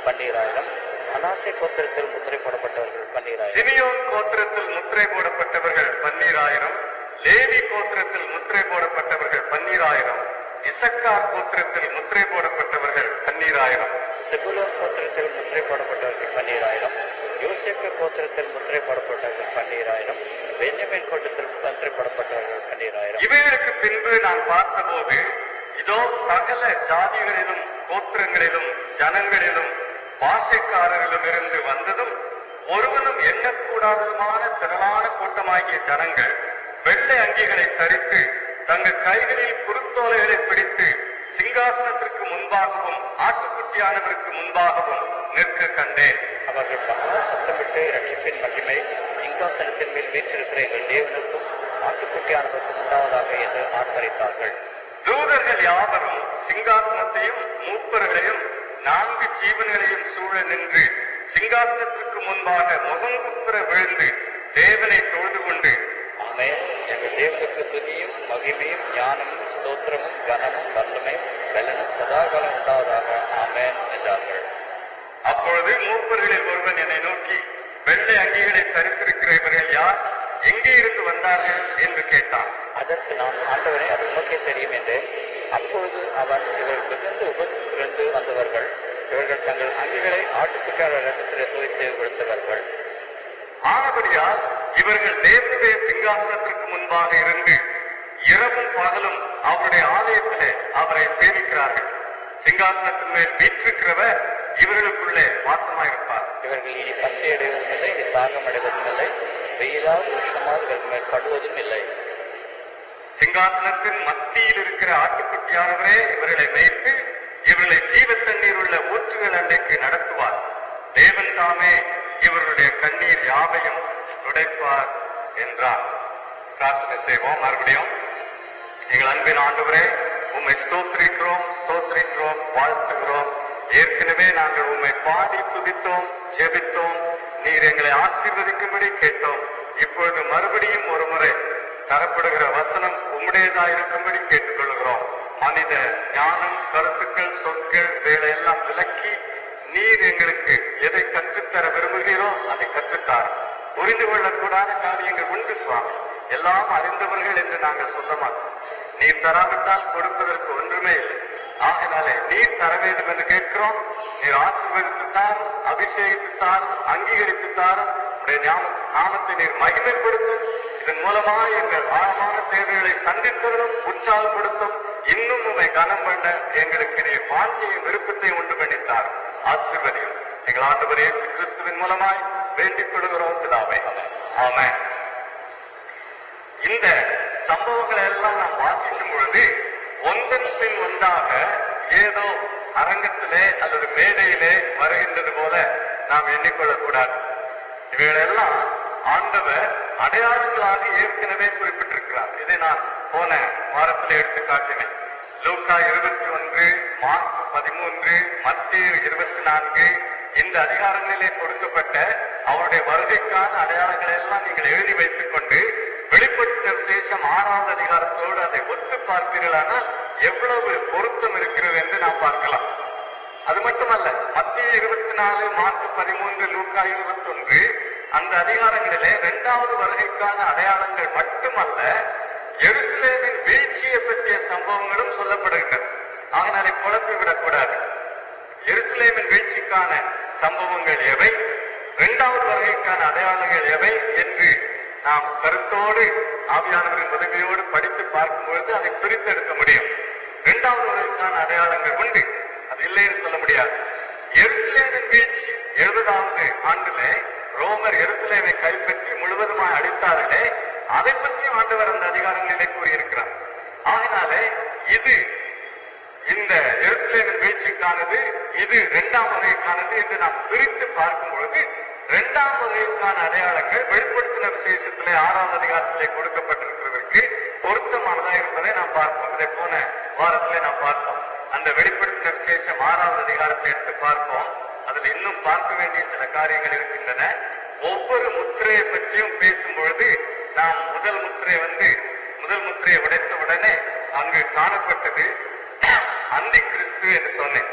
12,000. மனாசே கோத்திரத்தில் முத்திரை போடப்பட்டவர்கள் 12,000. சிமியோன் கோத்திரத்தில் முத்திரை போடப்பட்டவர்கள் 12,000. லேவி கோத்திரத்தில் முத்திரை போடப்பட்டவர்கள் 12,000. இசக்கார் கோத்திரத்தில் முத்திரை போடப்பட்டவர்கள் 12,000. செபுலோன் கோத்திரத்தில் முத்திரை போடப்பட்டவர்கள் 12,000. யோசேப்பு கோத்திரத்தில் முத்திரை போடப்பட்டவர்கள் 12,000. பென்யமீன் கோத்திரத்தில் முத்திரை போடப்பட்டவர்கள் 12,000. இவைகளுக்கு பின்பு நான் பார்த்தபோது இதோ சகல ஜாதிகளிலும் கோத்திரங்களிலும் ஜனங்களிலும் பாஷைக்காரரிலும் இருந்து வந்ததும் ஒருவனும் எண்ணக்கூடாததுமான திரளான கூட்டமாகிய ஜனங்கள் வெள்ளை அங்கிகளை தரித்து தங்கள் கைகளில் குருத்தோலைகளை பிடித்து சிங்காசனத்திற்கு முன்பாகவும் ஆட்டுக்குட்டியானவருக்கு முன்பாகவும் நிற்க கண்டேன். அவர்கள் மகா சத்தமிட்டு ரட்சிப்பின் மகிமை சிங்காசனத்தின் மேல் வீற்றிருக்கிற எங்கள் தேவனுக்கும் ஆட்டுக்குட்டியானவருக்கும் உண்டாவதாக என்று ஆர்ப்பரித்தார்கள். தூதர்கள் யாவரும் சிங்காசனத்தையும் மூப்பர்களையும் 4 ஜீவன்களையும் சூழ நின்று சிங்காசனத்திற்கு முன்பாக முகங்குப்புற விழுந்து தேவனை தொழுது கொண்டு, ஆமென், எங்கள் தேவனுக்கு துதியும் மகிமையும் ஞானமும் ஸ்தோத்திரமும் கனமும் வல்லமையும் பலனும் சதாகாலம் உண்டாவதாக ஆமென் என்றார்கள். அப்பொழுது மூப்பர்களில் ஒருவன் என்னை நோக்கி, வெள்ளை அங்கிகளை தரித்திருக்கிற இவர்கள் யார், எங்கே இருந்து வந்தார்கள் என்று கேட்டான். அதற்கு நான், ஆண்டவரே, அது உமக்கே தெரியும் என்றேன். அப்பொழுது அவன், இவர்கள் மிகுந்த உபத்திலிருந்து வந்தவர்கள், இவர்கள் தங்கள் அங்கிகளை ஆட்டுக்குட்டியான ரத்தத்திலே துவைத்து விழுத்தவர்கள். ஆனபடியால் இவர்கள் தேவனுடைய சிங்காசனத்திற்கு முன்பாக இருந்து இரவும் பகலும் அவருடைய ஆலயத்திலே அவரை சேவிக்கிறார்கள். சிங்காசனத்தின் மேல் வீற்றிருக்கிறவர் இவர்களுக்குள்ளே வாசமாயிருப்பார். இவர்கள் இனி பசி அடைவதும் இல்லை, இனி தாகம் அடைவதும் இல்லை, வெயிலால் உஷ்ணமாக இவர்கள் மேல் படுவதும் இல்லை. சிங்காசனத்தின் மத்தியில் இருக்கிற ஆட்டுக்குட்டியானவரே இவர்களை வைத்து இவர்களை ஜீவ தண்ணீர் உள்ள ஊற்றுகள் அன்றைக்கு நடத்துவார். தேவன் தாமே இவர்களுடைய கண்ணீர் யாவையும் துடைப்பார் என்றார். பிரார்த்தனை செய்வோம். மறுபடியும், எங்கள் அன்பின் ஆண்டவரே, உம்மை ஸ்தோத்திரிக்கிறோம், வாழ்த்துகிறோம். ஏற்கனவே நாங்கள் உம்மை பாடி துதித்தோம், ஜெபித்தோம், நீர் எங்களை ஆசீர்வதிக்கும்படி கேட்டோம். இப்பொழுது மறுபடியும் ஒரு முறை தரப்படுகிற வசனம் உம்முடையதாக இருக்கும்படி கேட்டுக்கொள்கிறோம். மனித ஞானம், கருத்துக்கள், சொற்கள் இவைகளெல்லாம் விலக்கி நீர் எங்களுக்கு எதை கற்றுத்தர விரும்புகிறோ அதை கற்றுத்தார். புரிந்து கொள்ளக்கூடாத காரியங்கள் உண்டு சுவாமி, எல்லாம் அறிந்தவர்கள் என்று நாங்கள் சொல்ல மாட்டோம். நீர் தராவிட்டால் கொடுப்பதற்கு ஒன்றுமே இல்லை. ஆகினாலே நீர் தர வேண்டும் என்று கேட்கிறோம். நீர் ஆசீர்வதித்துத்தார், அபிஷேகித்துத்தார், அங்கீகரித்துத்தார். உடைய நாமத்தை நீர் மகிமைப்படுத்தும். இதன் மூலமாக எங்கள் ஆழமான தேவைகளை சந்தித்ததும் உற்சாகப்படுத்தும். இன்னும் உண்மை கனம் பண்ண எங்களுக்கு நீர் வாஞ்சையும் விருப்பத்தையும் உண்டு பண்ணித்தார். ஆசீர்வதியும். எங்கள் ஆண்டவர் இயேசு கிறிஸ்துவின் மூலமாய் வேண்டிக் கொள்கிறோம் பிதாவே. ஆமென். இந்த சம்பவங்களை எல்லாம் நாம் வாசிக்கும் பொழுது ஒன்றன் பின் ஒன்றாக ஏதோ அரங்கத்திலே அல்லது மேடையிலே வருகின்றது போல நாம் எண்ணிக்கொள்ளக்கூடாது. இவைகளெல்லாம் ஆண்டவர் அடையாளங்களாக ஏற்கனவே குறிப்பிட்டிருக்கிறார். இதை நான் போன வாரத்தில் எடுத்து காட்டினேன். லூக்கா 21, மார்க் 13, மத்தேயு 24 இந்த அதிகாரங்களிலே கொடுக்கப்பட்ட அவருடைய வருகைக்கான அடையாளங்களை எல்லாம் நீங்கள் எழுதி வைத்துக் கொண்டு வெளிப்படுத்த விசேஷம் 6வது அதிகாரத்தோடு அதை ஒத்து பார்ப்பீர்களானால் எவ்வளவு பொருத்தம் இருக்கிறது என்று நாம் பார்க்கலாம். அது மட்டுமல்ல, மத்தேயு 24, மார்க் 13, லூக்கா 21 அந்த அதிகாரங்களிலே 2வது வருகைக்கான அடையாளங்கள் மட்டுமல்ல, எருசலேமின் வீழ்ச்சியை பற்றிய சம்பவங்களும் சொல்லப்படுகின்றன. ஆகினாலே குழப்பி விடக்கூடாது. எருசலேமின் வீழ்ச்சிக்கான சம்பவங்கள் எவை, 2வது வருகைக்கான அடையாளங்கள் எவை என்று நாம் கருத்தோடு ஆவியானவரின் உதவியோடு படித்து பார்க்கும் பொழுது அதை பிரித்தெடுக்க முடியும். 2வது வருகைக்கான அடையாளங்கள் உண்டு, அது இல்லை என்று சொல்ல முடியாது. எருசலேமின் வீழ்ச்சி 70வது ஆண்டிலே ரோமர் எருசலேமை கைப்பற்றி முழுவதுமாய் அழித்தார்களே, அதை பற்றி ஆண்டவர் அந்த அதிகாரங்களிலே கூறியிருக்கிறார். ஆகினாலே இது இந்த எருசலேமின் வீழ்ச்சிக்கானது, இது 2ஆம் வகைக்கானது என்று நாம் பிரித்து பார்க்கும் பொழுது 2ஆம் வகைக்கான அடையாளங்கள் வெளிப்படுத்தின விசேஷத்திலே 6வது அதிகாரத்திலே கொடுக்கப்பட்டிருக்கிறதற்கு பொருத்தமானதா இருப்பதை நாம் பார்ப்போம். இதை போன வாரத்திலே நாம் பார்த்தோம். அந்த வெளிப்படுத்தின விசேஷம் 6வது அதிகாரத்தை எடுத்து பார்ப்போம். அதில் இன்னும் பார்க்க வேண்டிய சில காரியங்கள் இருக்கின்றன. ஒவ்வொரு முத்திரையை பற்றியும் பேசும் பொழுது நாம் முதல் முத்திரையை உடைத்த உடனே அங்கு காணப்பட்டது அந்தி கிறிஸ்து என்று சொன்னேன்.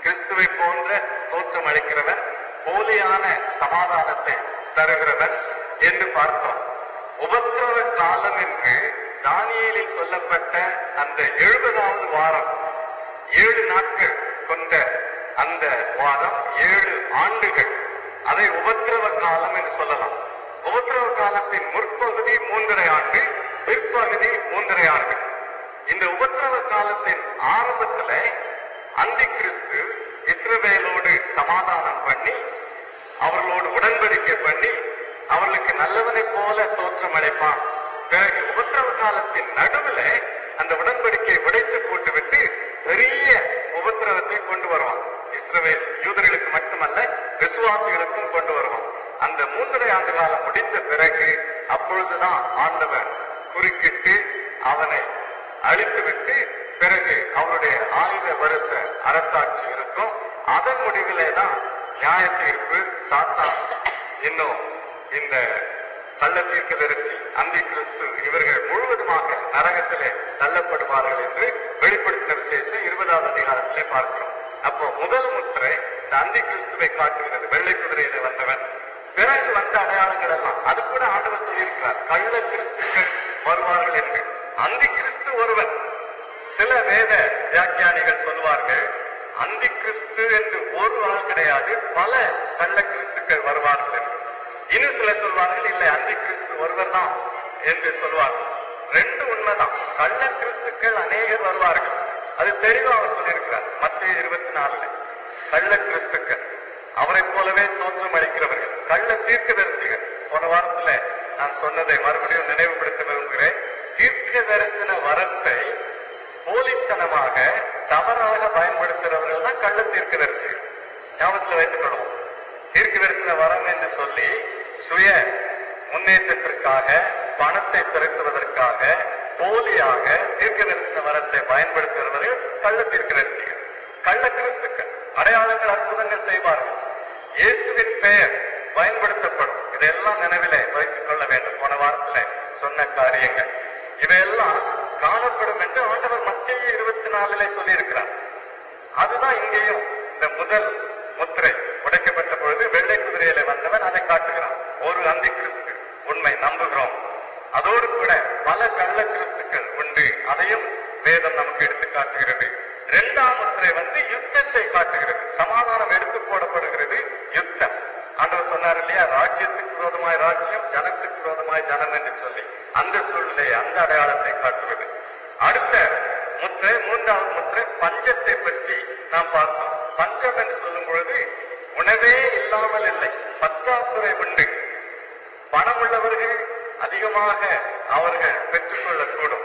கிறிஸ்துவை போன்ற தோற்றம் அளிக்கிறவன், போலியான சமாதானத்தை தருகிறவன் என்று பார்த்தோம். உபத்திரவ காலம் என்று தானியேலில் சொல்லப்பட்ட அந்த 70வது வாரம், 7 நாட்கள் கொண்ட அந்த வாரம் 7 ஆண்டுகள், அதை உபத்திரவ காலம் என்று சொல்லலாம். உபத்திரவ காலத்தின் முற்பகுதி 3.5 ஆண்டு, பிற்பகுதி 3.5 ஆண்டு. இந்த உபத்திரவ காலத்தின் ஆரம்பத்துல அந்தி கிறிஸ்து இஸ்ரவேலோடு சமாதானம் பண்ணி, அவர்களோடு உடன்படிக்கை பண்ணி, அவர்களுக்கு நல்லவனை போல தோற்றம் அளிப்பான். பிறகு உபத்திரவ காலத்தின் நடுவுல அந்த உடன்படிக்கையை உடைத்து போட்டுவிட்டு பெரிய உபத்திரவத்தை கொண்டு வருவான். இஸ்ரவேல் யூதர்களுக்கு மட்டுமல்ல, விசுவாசிகளுக்கும் கொண்டு வருவான். அந்த 3.5 ஆண்டு காலம் முடிந்த பிறகு அப்பொழுதுதான் ஆண்டவர் குறுக்கிட்டு அவனை அழித்துவிட்டு, பிறகு அவருடைய 1000 வருஷ அரசாட்சி இருக்கும். அதன் முடிவிலே தான் நியாய தீர்ப்பு. சாத்தான் இன்னும் இந்த கள்ள தீர்க்கதரிசி அந்தி கிறிஸ்து இவர்கள் முழுவதுமாக நரகத்திலே தள்ளப்படுவார்கள் என்று வெளிப்படுத்தின விசேஷம் 20வது அதிகாரத்திலே பார்க்கிறோம். அப்போ முதல் முத்திரை இந்த அந்தி கிறிஸ்துவை காட்டுகிறது, வெள்ளை குதிரையில வந்தவன். பிறகு வந்த அடையாளங்கள் எல்லாம் அது கூட ஆண்டவர் சொல்லியிருக்கிறார், கள்ள கிறிஸ்துக்கள் வருவார்கள் என்று. அந்தி கிறிஸ்து ஒருவன். சில வேத வியாக்கியானிகள் சொல்வார்கள், அந்தி கிறிஸ்து என்று ஒரு ஆள் கிடையாது, பல கள்ள கிறிஸ்துக்கள் வருவார்கள் என்று. இன்னும் சிலர் சொல்வார்கள், இல்லை, அந்தி கிறிஸ்து ஒருவர் தான் என்று சொல்வார்கள். 2 உண்மைதான். கள்ள கிறிஸ்துக்கள் அநேகர் வருவார்கள். அது தெளிவாக சொல்லியிருக்கிறார் மத்தேயு 24. கள்ள கிறிஸ்துக்கள் அவரை போலவே தோற்றம் அளிக்கிறவர்கள், கள்ள தீர்க்கதரிசிகள். போன வாரத்துல நான் சொன்னதை மறுபடியும் நினைவுபடுத்த விரும்புகிறேன். தீர்க்க தரிசன வரத்தை போலித்தனமாக தவறாக பயன்படுத்துகிறவர்கள் தான் கள்ள தீர்க்கதரிசிகள். ஞாபகத்தில் வைத்துக் கொள்வோம். தீர்க்க தரிசன வரம் என்று சொல்லி சுய முன்னேற்றத்திற்காக, பணத்தை திரட்டுவதற்காக போலியாக தீர்க்க தரிசன வரத்தை பயன்படுத்துகிறவர்கள் கள்ள தீர்க்கதரிசிகள், கள்ள கிறிஸ்துக்கள். அடையாளங்கள், அற்புதங்கள் செய்வார்கள். இயேசுவின் பெயர் பயன்படுத்தப்படும். இதையெல்லாம் நினைவிலே வைத்துக் கொள்ள வேண்டும். போன வாரத்துல சொன்ன காரியங்கள் இவையெல்லாம் காணப்படும் என்று ஆண்டவர் மத்தேயு 24 சொல்லியிருக்கிறார். அதுதான் இங்கேயும் இந்த முதல் முத்திரை உடைக்கப்பட்ட பொழுது வெள்ளை குதிரையில வந்தவன் அதை காட்டுகிறான். ஒரு அந்தி கிறிஸ்து உண்மை நம்புகிறோம். அதோடு கூட பல கள்ள கிறிஸ்துக்கள் உண்டு, அதையும் வேதம் நமக்கு எடுத்து காட்டுகிறது. 2ஆம் முத்திரை யுத்தத்தை காட்டுகிறது. சமாதானம் எடுத்து போடப்படுகிறது, யுத்தம். ஆண்டவர் சொன்னார் இல்லையா, ராஜ்யத்துக்கு விரோதமாய் ராஜ்யம், ஜனத்துக்கு விரோதமாய் ஜனம் என்று சொல்லி அந்த சூழ்நிலை, அந்த அடையாளத்தை காட்டுவது. அடுத்த முத்திரை, 3ஆவது முத்திரை, பஞ்சத்தை பற்றி நாம் பார்த்தோம். பஞ்சம் என்று சொல்லும் பொழுது உணவே இல்லாமல் இல்லை, பற்றாக்குறை உண்டு. பணம் உள்ளவர்கள் அதிகமாக அவர்கள் பெற்றுக்கொள்ளக்கூடும்.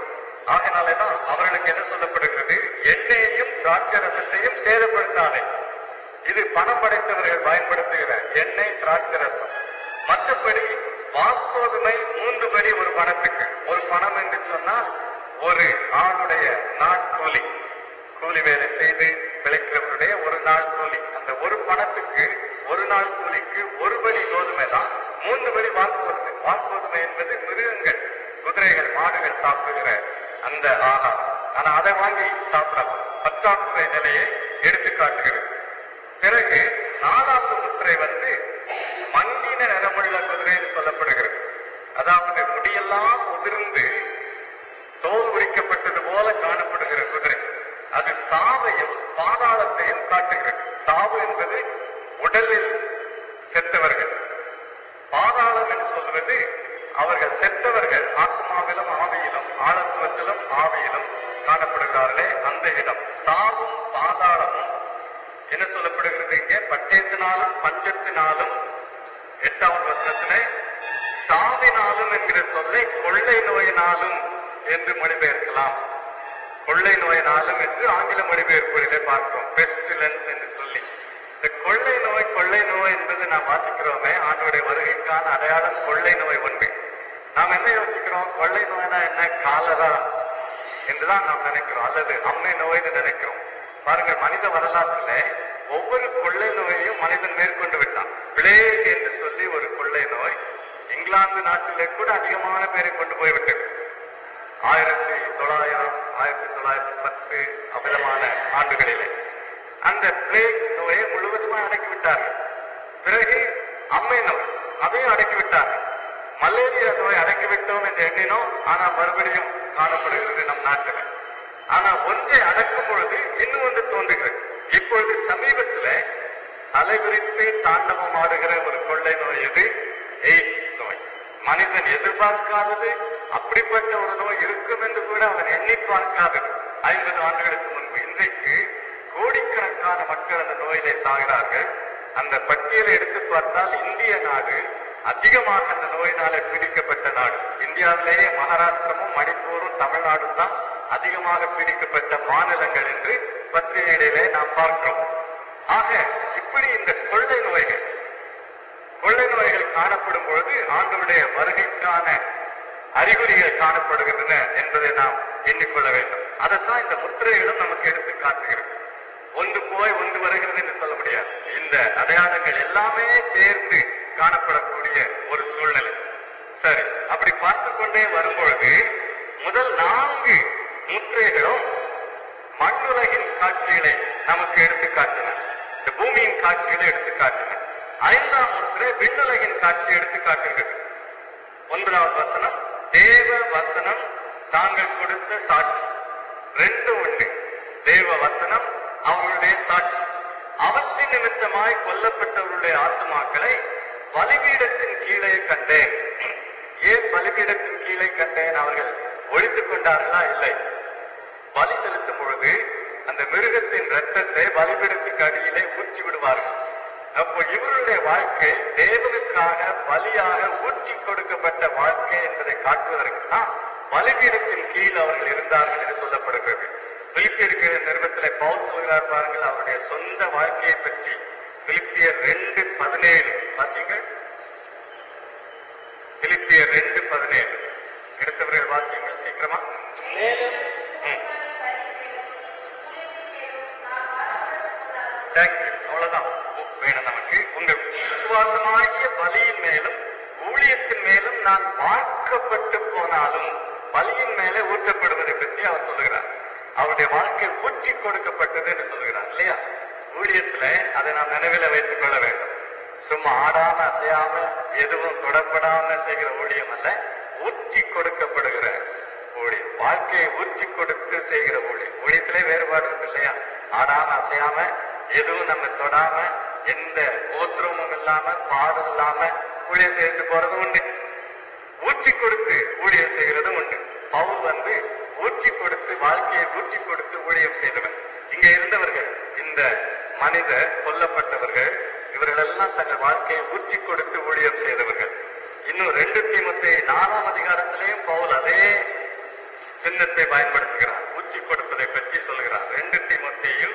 ஆகினாலேதான் அவர்களுக்கு என்ன சொல்லப்படுகிறது, எண்ணெயையும் திராட்சரசத்தையும் சேதப்படுத்தாதே. இது பணம் படைத்தவர்கள் பயன்படுத்துகிற எண்ணெய், திராட்சரசம். மற்றபடி வாக்கோதுமை 3 படி ஒரு பணத்துக்கு. ஒரு பணம் என்று சொன்னால் ஒரு ஆளுடைய நாட்கூலி, கூலி வேலை செய்து பிழைக்கிறவருடைய ஒரு நாள் கூலி. அந்த ஒரு பணத்துக்கு, ஒரு நாள் கூலிக்கு 1 படி கோதுமை தான் 3 படி வாக்கோதுமை. வாக்கோதுமை என்பது மிருகங்கள், குதிரைகள், மாடுகள் சாப்பிடுகிற அந்த ஆகாரம். ஆனா அதை வாங்கி சாப்பிடலாம். பற்றாக்குறை நிலையை எடுத்து காட்டுகிறது. பிறகு 4ஆவது முத்திரை மங்கின நிறமுள்ள குதிரை என்று சொல்லப்படுகிறது. அதாவது முடியெல்லாம் உதிர்ந்து தோல் உரிக்கப்பட்டது போல காணப்படுகிற குதிரை. அது சாவையும் பாதாளத்தையும் காட்டுகிறது. சாவு என்பது உடலில் செத்தவர்கள், பாதாளம் என்று சொல்வது அவர்கள் செத்தவர்கள் ஆத்மாவிலும் ஆவியிலும், ஆழத்துவத்திலும் ஆவியிலும் காணப்படுகிறார்களே அந்த இடம். சாவும் பாதாளமும் என்ன சொல்லப்படுகிறது இங்கே, பட்டயத்தினாலும் பஞ்சத்தினாலும் 8ஆவது வசனத்திலே சாவினாலும் என்கிற சொல்லை கொள்ளை நோயினாலும் என்று மொழிபெயர்க்கலாம். கொள்ளை நோயினாலும் என்று ஆங்கில மொழிபெயர்ப்புகளிலே பார்க்கிறோம், பெஸ்டிலன்ஸ் என்று சொல்லி. இந்த கொள்ளை நோய் என்பது நாம் வாசிக்கிறோமே, ஆண்டவருடைய வருகைக்கான அடையாளம் கொள்ளை நோய் ஒன்று. நாம் என்ன யோசிக்கிறோம், கொள்ளை நோய்னா என்ன, காலரா என்றுதான் நாம் நினைக்கிறோம், அல்லது அம்மை நோய்னு நினைக்கிறோம். பாருங்க, மனித வரலாற்றுல ஒவ்வொரு கொள்ளை நோயையும் மனிதன் மேற்கொண்டு விட்டான். பிளேக் என்று சொல்லி ஒரு கொள்ளை நோய் இங்கிலாந்து நாட்டிலே கூட அதிகமான பேரை கொண்டு போய்விட்டது. 1900, 1910 அவ்விதமான ஆண்டுகளிலே அந்த பிளேக் நோயை முழுவதுமாக அடக்கிவிட்டார்கள். பிறகு அம்மை நோய், அதையும் அடக்கிவிட்டார்கள். மலேரியா நோய் அடக்கிவிட்டோம் என்று எண்ணினோம். ஆனா மறுபடியும் காணப்படுகிறது நம் நாட்டில். ஆனா ஒன்றை அடக்கும் பொழுது இன்னும் ஒன்று தோன்றுகிறது. இப்பொழுது சமீபத்தில் தலைவிரித்து தாண்டவம் ஆடுகிற ஒரு கொள்ளை நோய் எது? எய்ட்ஸ் நோய். மனிதன் எதிர்பார்க்காதது, அப்படிப்பட்ட ஒரு நோய் இருக்கும் என்று கூட அவன் எண்ணி பார்க்காதது 50 ஆண்டுகளுக்கு முன்பு. இன்றைக்கு கோடிக்கணக்கான மக்கள் அந்த நோயிலே சாகிறார்கள். அந்த பட்டியலை எடுத்து பார்த்தால் இந்திய நாடு அதிகமாக அந்த நோயினாலே பீடிக்கப்பட்ட நாடு. இந்தியாவிலேயே மகாராஷ்டிரமும் மணிப்பூரும் தமிழ்நாடும் தான் அதிகமாக பீடிக்கப்பட்ட மாநிலங்கள் என்று பத்திரிகையிலே நாம் பார்க்கிறோம். ஆக இப்படி இந்த கொள்ளை நோய்கள் காணப்படும் பொழுது ஆண்டவருடைய வருகைக்கான அறிகுறிகள் காணப்படுகின்றன என்பதை நாம் எண்ணிக்கொள்ள வேண்டும். அதைத்தான் இந்த முத்திரைகளும் நமக்கு எடுத்து காட்டுகிறது. ஒன்று போய் ஒன்று வருகிறது என்று சொல்ல முடியாது. இந்த அடையாளங்கள் எல்லாமே சேர்ந்து காணப்படக்கூடிய ஒரு சூழ்நிலை. சரி, அப்படி பார்த்து கொண்டே வரும்பொழுது முதல் 4 முத்திரைகளும் மண்ணுலகின் காட்சிகளை நமக்கு எடுத்து காட்டின, இந்த பூமியின் காட்சிகளை எடுத்து காட்டின. 5ஆம் முத்திரை விண்ணுலகின் காட்சியை எடுத்து காட்டுகிறது. 1வது வசனம், தேவ வசனம் தாங்கள் கொடுத்த சாட்சி. 2:1 தேவ வசனம் அவர்களுடைய சாட்சி. அவற்றின் நிமித்தமாய் கொல்லப்பட்டவர்களுடைய ஆத்மாக்களை பலிபீடத்தின் கீழே கண்டேன். ஏன் பலிபீடத்தின் கீழே கண்டேன்? அவர்கள் ஒழித்துக் கொண்டார்களா? இல்லை. பலி செலுத்தும் பொழுது அந்த மிருகத்தின் இரத்தத்தை பலிபீடத்துக்கு அடியிலே ஊற்றி விடுவார்கள். அப்போ இவருடைய வாழ்க்கை தேவனுக்காக பலியாக ஊற்றி கொடுக்கப்பட்ட வாழ்க்கை என்பதை காட்டுவதற்கு தான் பலிபீடத்தின் கீழ் அவர்கள் இருந்தார்கள் என்று சொல்லப்படுகிறது. பிலிப்பியருக்கு நிறுவனத்திலே பவுல் சொல்கிறார் பாருங்கள், அவருடைய சொந்த வாழ்க்கையை பற்றி. பிலிப்பியர் 2:17 வாசிங்கள். பிலிப்பியர் 2:17 எடுத்தவர்கள் வாசிங்கள் சீக்கிரமா. தேங்க்யூ. அவ்வளவுதான் வேணும் நமக்கு. உங்கள் விசுவாசமாகிய பலியின் மேலும் ஊழியத்தின் மேலும் நான் வார்க்கப்பட்டு போனாலும் பலியின் மேலே ஊற்றப்படுவதை பற்றி அவர் சொல்லுகிறார். அவருடைய வாழ்க்கை ஊற்றி கொடுக்கப்பட்டது என்று சொல்லுகிறார் இல்லையா? ஊழியத்துல அதை நாம் நினைவில் வைத்துக் கொள்ள வேண்டும். சும்மா ஆடாம அசையாம எதுவும் தொடப்படாம செய்கிற ஊழியம் அல்ல, ஊற்றி கொடுக்கப்படுகிற ஊழியம். வாழ்க்கையை ஊற்றி கொடுத்து செய்கிற ஊழியம். ஊழியத்திலே வேறுபாடு இருக்கு இல்லையா? ஆடாம அசையாம எதுவும் நம்ம தொடாம எந்த கோத்திரமும் இல்லாம பாடம் இல்லாம ஊழியம் செய்து போறது உண்டு. ஊற்றி கொடுத்து ஊழியம் செய்கிறதும் உண்டு. பவுல் ஊற்றி கொடுத்து வாழ்க்கையை ஊற்றி கொடுத்து ஊழியம் செய்தவர். இங்க இருந்தவர்கள், இந்த மனித கொல்லப்பட்டவர்கள், இவர்கள் எல்லாம் தங்கள் வாழ்க்கையை ஊற்றி கொடுத்து ஊழியம் செய்தவர்கள். இன்னும் 2 தீமோத்தேயு 4ஆம் அதிகாரத்திலேயும் பவுல் அதே சின்னத்தை பயன்படுத்துகிறார். ஊற்றி கொடுப்பதை பற்றி சொல்கிறார். 2 தீமோத்தேயு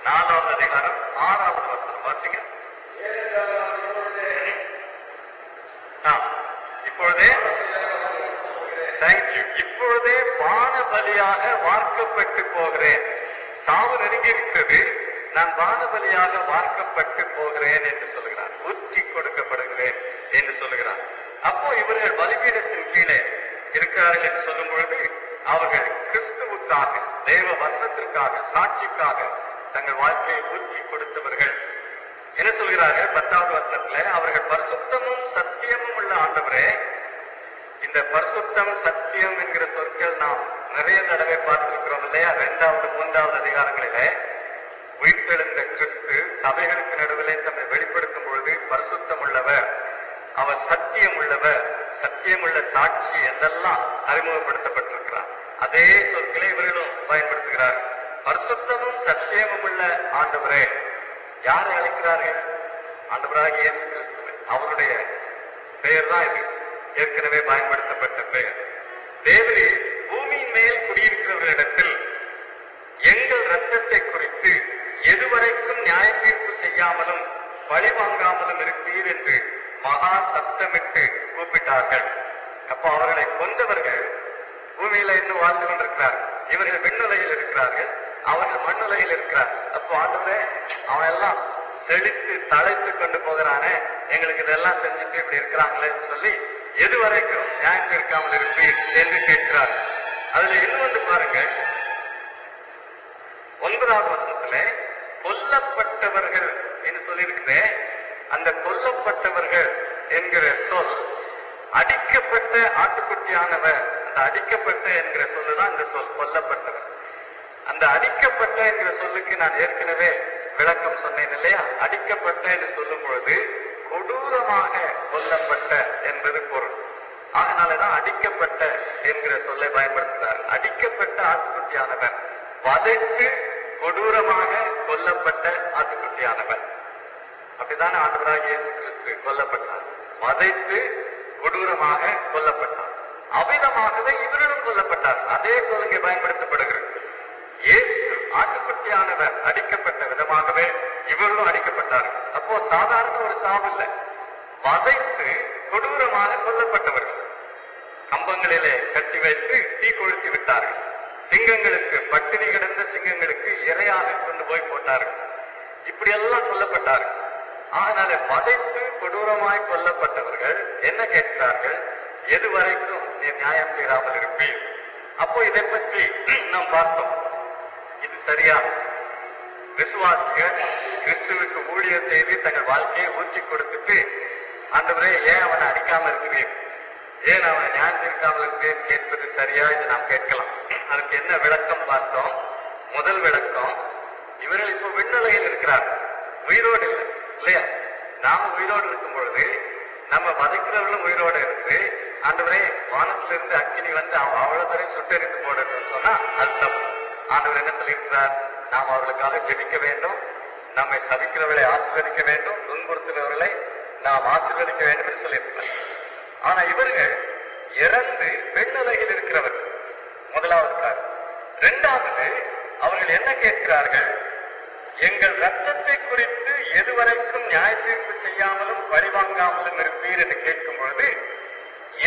4ஆம் அதிகாரம் 6வது வசனம் வாசிங்க. இப்பொழுதே தேங்க்யூ. இப்பொழுதே பான பலியாக வார்க்கப்பட்டு போகிறேன். சாவு நெருங்கி இருக்கிறது, நான் பான பலியாக வார்க்கப்பட்டு போகிறேன் என்று சொல்கிறார். ஊற்றி கொடுக்கப்படுகிறேன் என்று சொல்கிறார். அப்போ இவர்கள் பலிபீடத்தின் கீழே இருக்கிறார்கள் என்று சொல்லும் பொழுது அவர்கள் கிறிஸ்துவுக்காக, தேவ வசனத்திற்காக, சாட்சிக்காக தங்கள் வாழ்க்கையை ஊற்றி கொடுத்தவர்கள். என்ன சொல்கிறார்கள் 10வது வசனத்துல? அவர்கள் பரிசுத்தமும் சத்தியமும் உள்ள ஆண்டவரே. இந்த பரிசுத்தம் சத்தியம் என்கிற சொற்கள் நாம் நிறைய தடவை பார்த்திருக்கிறோம் இல்லையா? 2வது 3வது அதிகாரங்களிலே உயிர்த்தெழுந்த கிறிஸ்து சபைகளுக்கு நடுவிலே தம்மை வெளிப்படுத்தும் பொழுது பரிசுத்தம் உள்ளவர், அவர் சத்தியம் உள்ளவர், சத்தியமுள்ள சாட்சி என்றெல்லாம் அறிமுகப்படுத்தப்பட்டிருக்கிறார். அதே சொற்களை இவர்களும் பயன்படுத்துகிறார். பரிசுத்தமும் சத்தியமும் உள்ள ஆண்டவரே. யாரை அழைக்கிறார்கள்? ஆண்டவராகிய இயேசு கிறிஸ்துவை. அவருடைய பெயர் தான் இது, ஏற்கனவே பயன்படுத்தப்பட்ட பெயர். தேவரே, பூமியின் மேல் குடியிருக்கிறவர்களிடத்தில் எங்கள் இரத்தத்தை குறித்து எதுவரைக்கும் நியாய தீர்ப்பு செய்யாமலும் பழி வாங்காமலும் இருப்பீர் என்று மகா சத்தமிட்டு கூப்பிட்டார்கள். அப்போ அவர்களை கொண்டவர்கள் பூமியில இன்னும் வாழ்ந்து கொண்டிருக்கிறார்கள். இவர்கள் விண்ணுலகில் இருக்கிறார்கள், அவர்கள் மண்ணுலகில் இருக்கிறார்கள். அப்போ ஆண்டவரே, அவன் எல்லாம் செழித்து தழைத்து கொண்டு போகிறானே, எங்களுக்கு இதெல்லாம் செஞ்சுட்டு இப்படி இருக்கிறாங்களேன்னு சொல்லி எதுவரைக்கும் நியாயம் தீர்க்காமல் இருப்பீர் என்று கேட்கிறார். அதுல இன்னும் பாருங்க, 9வது வசனத்துல கொல்லப்பட்டவர்கள் என்று சொல்லியிருக்கிறேன். அந்த கொல்லப்பட்டவர்கள் என்கிற சொல் அடிக்கப்பட்ட ஆட்டுக்குட்டியானவர். அந்த அடிக்கப்பட்ட என்கிற சொல்லுதான் இந்த சொல் கொல்லப்பட்டவர். அந்த அடிக்கப்பட்ட என்கிற சொல்லுக்கு நான் ஏற்கனவே விளக்கம் சொன்னேன் இல்லையா? அடிக்கப்பட்ட என்று சொல்லும் பொழுது கொடூரமாக கொல்லப்பட்ட என்பது பொருள். அதனாலதான் அடிக்கப்பட்ட என்கிற சொல்லை பயன்படுத்தினார். அடிக்கப்பட்ட ஆட்டுக்குட்டியானவர், வதைத்து கொடூரமாக கொல்லப்பட்ட ஆட்டுக்குட்டியானவர். அப்படித்தானே ஆண்டவராக இயேசு கிறிஸ்து கொல்லப்பட்டார். வதைத்து கொடூரமாக கொல்லப்பட்டார். அவ்விதமாகவே இவர்களும் கொல்லப்பட்டார். அதே சொல்லுங்க பயன்படுத்தப்படுகிறது. இயேசு ஆட்டுக்குட்டியானவர் அடிக்கப்பட்ட விதமாகவே இவர்களும் அடிக்கப்பட்டார்கள். அப்போ சாதாரண ஒரு சாவு இல்லை, வதைத்து கொடூரமாக கொல்லப்பட்டவர்கள். கம்பங்களிலே கட்டி வைத்து தீ கொளுத்தி விட்டார்கள். சிங்கங்களுக்கு, பட்டினி கிடந்த சிங்கங்களுக்கு இரையாக கொண்டு போய் போட்டார்கள். இப்படியெல்லாம் கொல்லப்பட்டார்கள். அதனால வதைத்து கொடூரமாய் கொல்லப்பட்டவர்கள் என்ன கேட்கிறார்கள்? எதுவரைக்கும் நீ நியாயம் செய்யாமல் இருப்பீர்? அப்போ இதை பற்றி நாம் பார்த்தோம். இது சரியா? விசுவாசிகள் கிறிஸ்துவுக்கு ஊழியர் செய்து தங்கள் வாழ்க்கையை ஊற்றி கொடுத்துட்டு, ஆண்டவரே ஏன் அவனை அடிக்காம இருக்கிறீர், ஏன் அவனை நியாயம் தீர்க்காமல் இருக்கிறீர் கேட்பது சரியா? இது நாம் கேட்கலாம். அதுக்கு என்ன விளக்கம் பார்த்தோம்? முதல் விளக்கம், இவர்கள் இப்போ விண்ணுலகில் இருக்கிறார்கள், உயிரோடு இல்லை இல்லையா? நாம உயிரோடு இருக்கும் பொழுது நம்ம வதைக்கிறவர்களும் உயிரோடு இருந்து, ஆண்டவரே வானத்திலிருந்து அக்கினி வந்து அவ்வளவு பேரை சுட்டெரிந்து போடுன்னு சொன்னா அது தப்பு. ஆண்டவர் என்ன சொல்லியிருக்கிறார்? நாம் அவர்களுக்காக ஜெபிக்க வேண்டும், நம்மை சபிக்கிறவர்களை ஆசீர்வதிக்க வேண்டும், துன்புறுத்துகிறவர்களை நாம் ஆசீர்வதிக்க வேண்டும் என்று சொல்லியிருக்கிறார். ஆனா இவர்கள் இறந்து பெண்ணுலகில் இருக்கிறவர்கள் முதலாவது காரணம். இரண்டாவது, அவர்கள் என்ன கேட்கிறார்கள்? எங்கள் ரத்தத்தை குறித்து எதுவரைக்கும் நியாய தீர்ப்பு செய்யாமலும் பழிவாங்காமலும் இருப்பீர் என்று கேட்கும் பொழுது,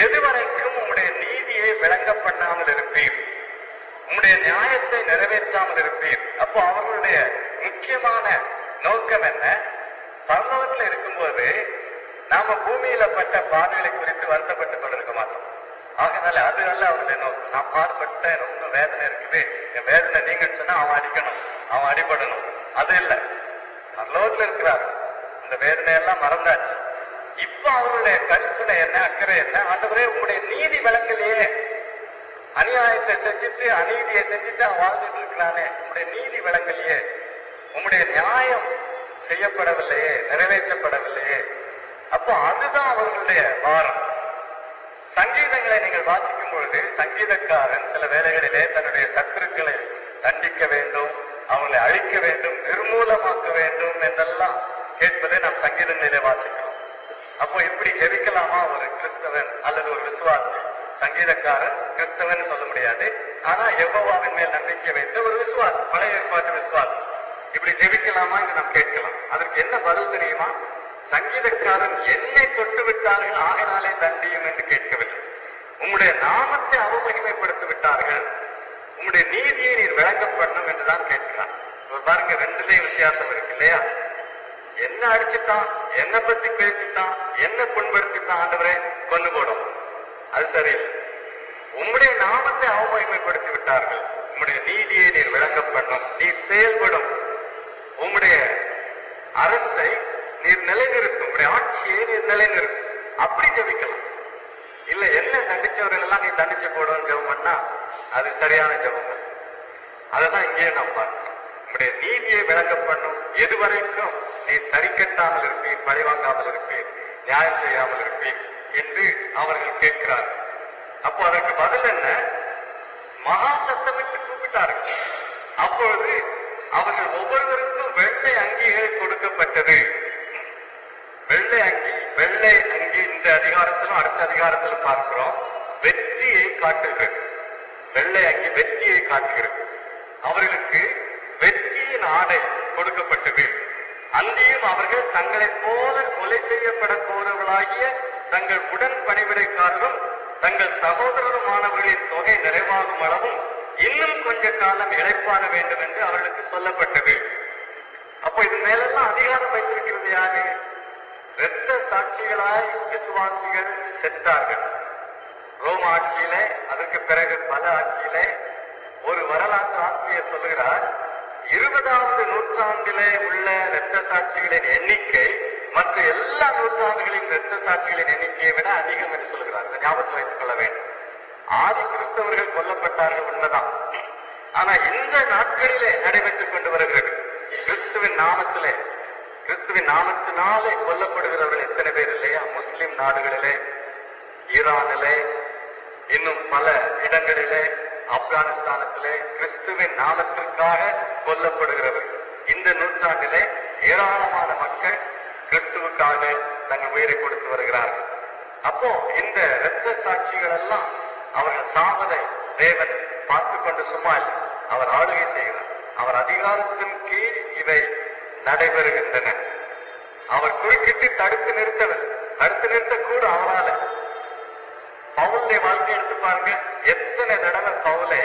எதுவரைக்கும் உம்முடைய நீதியை விளங்க பண்ணாமல் இருப்பீர், உம்முடைய நியாயத்தை நிறைவேற்றாமல் இருப்பீர். அப்போ அவர்களுடைய முக்கியமான நோக்கம் என்ன? பரலோகத்தில் இருக்கும்போது நாம பூமியில பட்ட பாடுகளை குறித்து வருத்தப்பட்டுக் கொண்டிருக்க மாட்டோம். ஆகையால அது அல்ல அவருடைய நோக்கம். நான் பாடுபட்ட ரொம்ப வேதனை இருக்குது, என் வேதனை நீங்கன்னு சொன்னா அவன் அடிக்கணும், அவன் அடிபடணும், அது இல்லை. பரலோகத்தில் இருக்கிறார், அந்த வேதனையெல்லாம் மறந்தாச்சு. இப்ப அவருடைய கரிசனை என்ன, அக்கறை என்ன? ஆண்டவரே உங்களுடைய நீதி விளங்கலையே, அநியாயத்தை செஞ்சுட்டு அநீதியை செஞ்சுட்டு அவன் வாழ்ந்துட்டு இருக்கிறானே, உங்களுடைய நீதி விளங்கலையே, உங்களுடைய நியாயம் செய்யப்படவில்லையே, நிறைவேற்றப்படவில்லையே. அப்போ அதுதான் அவர்களுடைய வாரம். சங்கீதங்களை நீங்கள் வாசிக்கும் பொழுது சங்கீதக்காரன் சில வேளைகளிலே தன்னுடைய சத்துருக்களை தண்டிக்க வேண்டும், அவங்களை அழிக்க வேண்டும், நிர்மூலமாக்க வேண்டும் என்றெல்லாம் கேட்பதை நாம் சங்கீதங்களிலே வாசிக்கிறோம். அப்போ இப்படி ஜெபிக்கலாமா ஒரு கிறிஸ்தவன் அல்லது ஒரு விசுவாசி? சங்கீதக்காரன் கிறிஸ்தவன் சொல்ல முடியாது, ஆனா யெகோவாவின் மேல் நம்பிக்கை வைத்த ஒரு விசுவாசி, பழைய ஏற்பாட்டு விசுவாசி, இப்படி ஜெபிக்கலாமா என்று நாம் கேட்கலாம். அதற்கு என்ன பதில் தெரியுமா? சங்கீதக்காரன் என்னை தொட்டு விட்டார்கள் ஆகினாலே தண்டியும் என்று கேட்கவில்லை. உம்முடைய நாமத்தை அவமகிமைப்படுத்தி விட்டார்கள், உம்முடைய நீதியை நீர் விளங்க பண்ணும் என்றுதான் கேட்கிறான். பாருங்க, ரெண்டுலயும் வித்தியாசம் இருக்கு இல்லையா? என்ன அடிச்சுட்டான், என்ன பத்தி பேசிட்டான், என்ன புண்படுத்திட்டான், ஆண்டவரே கொண்டு போடும், அது சரியில்லை. உம்முடைய நாமத்தை அவமகிமைப்படுத்தி விட்டார்கள், உம்முடைய நீதியை நீர் விளங்க பண்ணும், நீர் செயல்படும், உம்முடைய அரசை நீர் நிலைநிறுத்தும், உம்முடைய ஆட்சியை நீர் நிலைநிறுத்தும். அப்படி ஜெபிக்கலாம். இல்ல என்ன தண்டிச்சவர்கள் எல்லாம் நீ தண்டிச்சு போடும் ஜெபம் பண்ணா அது சரியான ஜெபம். அதைதான் இங்கே நாம் பார்க்கிறோம். உம்முடைய நீதியை விளங்க பண்ணும், எதுவரைக்கும் நீ சரி கட்டாமல் இருப்பீர், பழிவாங்காமல் இருப்பீர், நியாயம் செய்யாமல் இருப்பீர் என்று அவர்கள் கேட்கிறார்கள். அப்போ அதற்கு பதில் என்ன? மகா சத்தமிட்டு கூப்பிட்டார்கள். அப்பொழுது அவர்கள் ஒவ்வொருவருக்கும் வெள்ளை அங்கிகள் கொடுக்கப்பட்டது. வெள்ளை அங்கி இந்த அதிகாரத்திலும் அடுத்த அதிகாரத்திலும் பார்க்கிறோம், வெற்றியை காட்டுகிறது. வெள்ளை அங்கி வெற்றியை காட்டுகிறது. அவர்களுக்கு வெற்றியின் ஆடை கொடுக்கப்பட்டது. அங்கேயும் அவர்கள் தங்களைப் போல கொலை செய்யப்பட போறவர்களாகிய தங்கள் உடன் பணிவிடைக்காரரும் தங்கள் சகோதரருமானவர்களின் தொகை நிறைவாகும் அளவும் இன்னும் கொஞ்ச காலம் இழைப்பான வேண்டும் என்று அவர்களுக்கு சொல்லப்பட்டது. அப்போ இது மேலெல்லாம் அதிகாரம் வைத்திருக்கிறது யாரு? இரத்த சாட்சிகளாய் விசுவாசிகள் செத்தார்கள். ரோம ஆட்சியிலே, அதற்கு பிறகு பல ஆட்சியிலே. ஒரு வரலாற்று ஆசிரியர் சொல்லுகிறார், 20வது நூற்றாண்டிலே உள்ள இரத்த சாட்சிகளின் எண்ணிக்கை மற்ற எல்லா நூற்றாண்டுகளின் இரத்த சாட்சிகளின் எண்ணிக்கையை விட அதிகம் என்று சொல்கிறார். இதை ஞாபகத்தில் வைத்துக் கொள்ள வேண்டும். ஆதி கிறிஸ்தவர்கள் கொல்லப்பட்டார்கள் உண்மைதான். ஆனா இந்த நாட்களிலே நடைபெற்றுக் கொண்டு வருகிறது. கிறிஸ்துவின் நாமத்தினாலே கொல்லப்படுகிறவர்கள் எத்தனை பேர் இல்லையா? முஸ்லிம் நாடுகளிலே, ஈரானிலே, இன்னும் பல இடங்களிலே, ஆப்கானிஸ்தானத்திலே கிறிஸ்துவின் நாமத்திற்காக கொல்லப்படுகிறவர். இந்த நூற்றாண்டிலே ஏராளமான மக்கள் கிறிஸ்துவுக்காக தங்கள் உயிரை கொடுத்து வருகிறார்கள். அப்போ இந்த இரத்த சாட்சிகள் எல்லாம் அவர்கள் சாவதை தேவன் பார்த்து கொண்டு சும்மா இல்லை, அவர் ஆளுகை செய்கிறார். அவர் அதிகாரத்தின் கீழ் இவை நடைபெறுகின்றன. அவர் குறுக்கிட்டு தடுத்து நிறுத்தக்கூட அவரால. பவுலுடைய வாழ்க்கை எடுத்து பாருங்க, எத்தனை தடவை பவுலை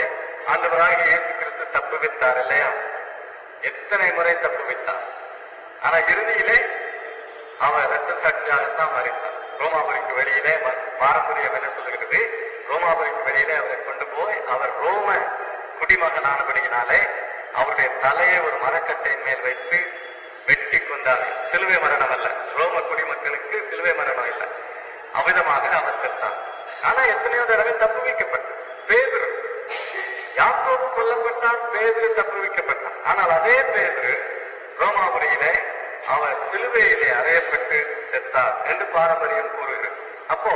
ஆண்டவராகிய இயேசு கிறிஸ்து தப்புவித்தார் இல்லையா? எத்தனை முறை தப்புவித்தார். ஆனா இறுதியிலே அவர் இரத்த சாட்சியாகத்தான் மறித்தார். ரோமாபுரிக்கு வெளியிலே பாரம்பரியம் என்ன சொல்லுகிறது? ரோமாபுரிக்கு வெளியிலே அவரை கொண்டு போய் அவர் ரோம குடிமகனானபடியினாலே அவருடைய தலையை ஒரு மரக்கட்டையின் மேல் வைத்து வெட்டி கொண்டார். சிலுவை மரணம் அல்ல, ரோம குடிமக்களுக்கு சிலுவை மரணம் இல்லை. அவ்விதமாக அவர் செத்தார். ஆனா எத்தனையோ தடவை தப்புவிக்கப்பட்டார். பேதுரு, யாக்கோபு கொல்லப்பட்டார், பேதுரு தப்புவிக்கப்பட்டார். ஆனால் அதே பேதுரு ரோமாபுரியிலே அவர் சிலுவையிலே அறையப்பட்டு செத்தார் என்று பாரம்பரியம் கூறுகிறது. அப்போ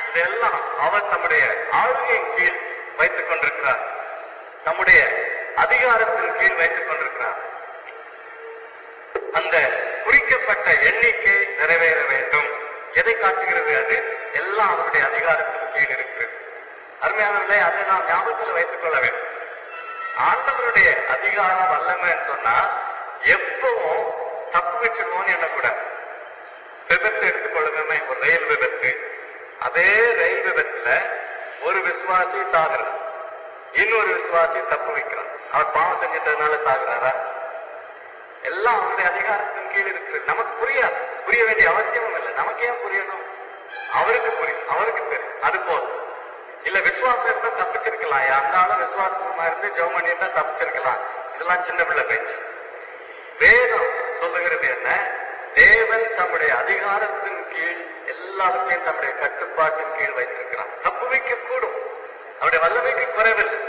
இதெல்லாம் அவர் நம்முடைய ஆளுகையின் கீழ் வைத்துக் கொண்டிருக்கிறார், நம்முடைய அதிகாரத்தின் கீழ் வைத்துக் கொண்டிருக்கிறார். அந்த குறிக்கப்பட்ட எண்ணிக்கை நிறைவேற வேண்டும். எதை காட்டுகிறது? அது எல்லாம் அவருடைய அதிகாரத்தின் கீழ் இருக்கிறது. அருமையானவர்களே, அதை நாம் ஞாபகத்தில் வைத்துக் கொள்ள வேண்டும். ஆண்டவருடைய அதிகாரம் வல்லமைன்னு சொன்னா எப்பவும் தப்பு வச்சிருவோம்னு எண்ணக்கூடாது. விபத்து எடுத்துக்கொள்ளுமே, ஒரு ரயில் விபத்து. அதே ரயில் விபத்துல ஒரு விசுவாசி சாகுறார், இன்னொரு விசுவாசி தப்பு வைக்கிறான். அவர் பாவம் செஞ்சிட்டதுனால சாகுறாரா? எல்லாம் அவருடைய அதிகாரத்தின் கீழ் இருக்கிறது. நமக்கு புரியாது, புரிய வேண்டிய அவசியமும் இல்லை. நமக்கு ஏன் புரியணும்? அவருக்கு புரியும், அவருக்கு தெரியும். அது போதும். இல்ல விசுவாசம் இருந்தா தப்பிச்சிருக்கலாம், யாருந்தாலும் விசுவாசமா இருந்து ஜெபம் பண்ணி இருந்தா தப்பிச்சிருக்கலாம். இதெல்லாம் சின்ன பிள்ளை பேச்சு. வேதம் சொல்லுகிறது என்ன? தேவன் தம்முடைய அதிகாரத்தின் கீழ் எல்லாத்தையும் தம்முடைய கட்டுப்பாட்டின் கீழ் வைத்திருக்கிறான். தப்பு வைக்க கூடும், அவருடைய வல்லமைக்கு குறைவில்லை.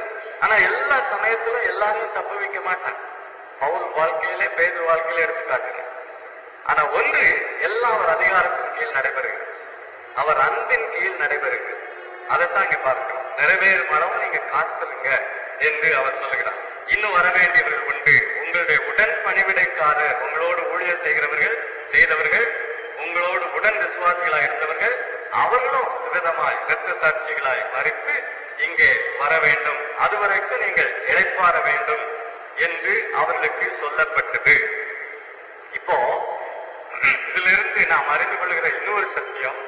ஆனா எல்லா சமயத்திலும் எல்லாரையும் தப்பு வைக்க மாட்டான். பவுல் வாழ்க்கையிலே, பேதுரு வாழ்க்கையிலே எடுத்து காட்டுகிறேன். ஆனா ஒன்று, எல்லாம் அவர் அதிகாரத்தின் கீழ் நடைபெறுகிறது, அவர் அன்பின் கீழ் நடைபெறுகிறது. அதைத்தான் இங்க பார்க்கிறோம். நிறைவேறும் அளவு நீங்க காத்துருங்க என்று அவர் சொல்லுகிறார். இன்னும் வர வேண்டியவர்கள் உண்டு, உங்களுடைய உடன் பணிவிடைக்காரர், உங்களோடு ஊழியர் செய்தவர்கள், உங்களோடு உடன் விசுவாசிகளாய் இருந்தவர்கள், அவர்களும் விதமாய் இரத்த சாட்சிகளாய் மறித்து இங்கே வர வேண்டும். அதுவரைக்கும் நீங்கள் இளைப்பாற வேண்டும் என்று அவர்களுக்கு சொல்லப்பட்டது. இப்போ இதிலிருந்து நாம் அறிந்து கொள்கிற இன்னொரு சத்தியம்,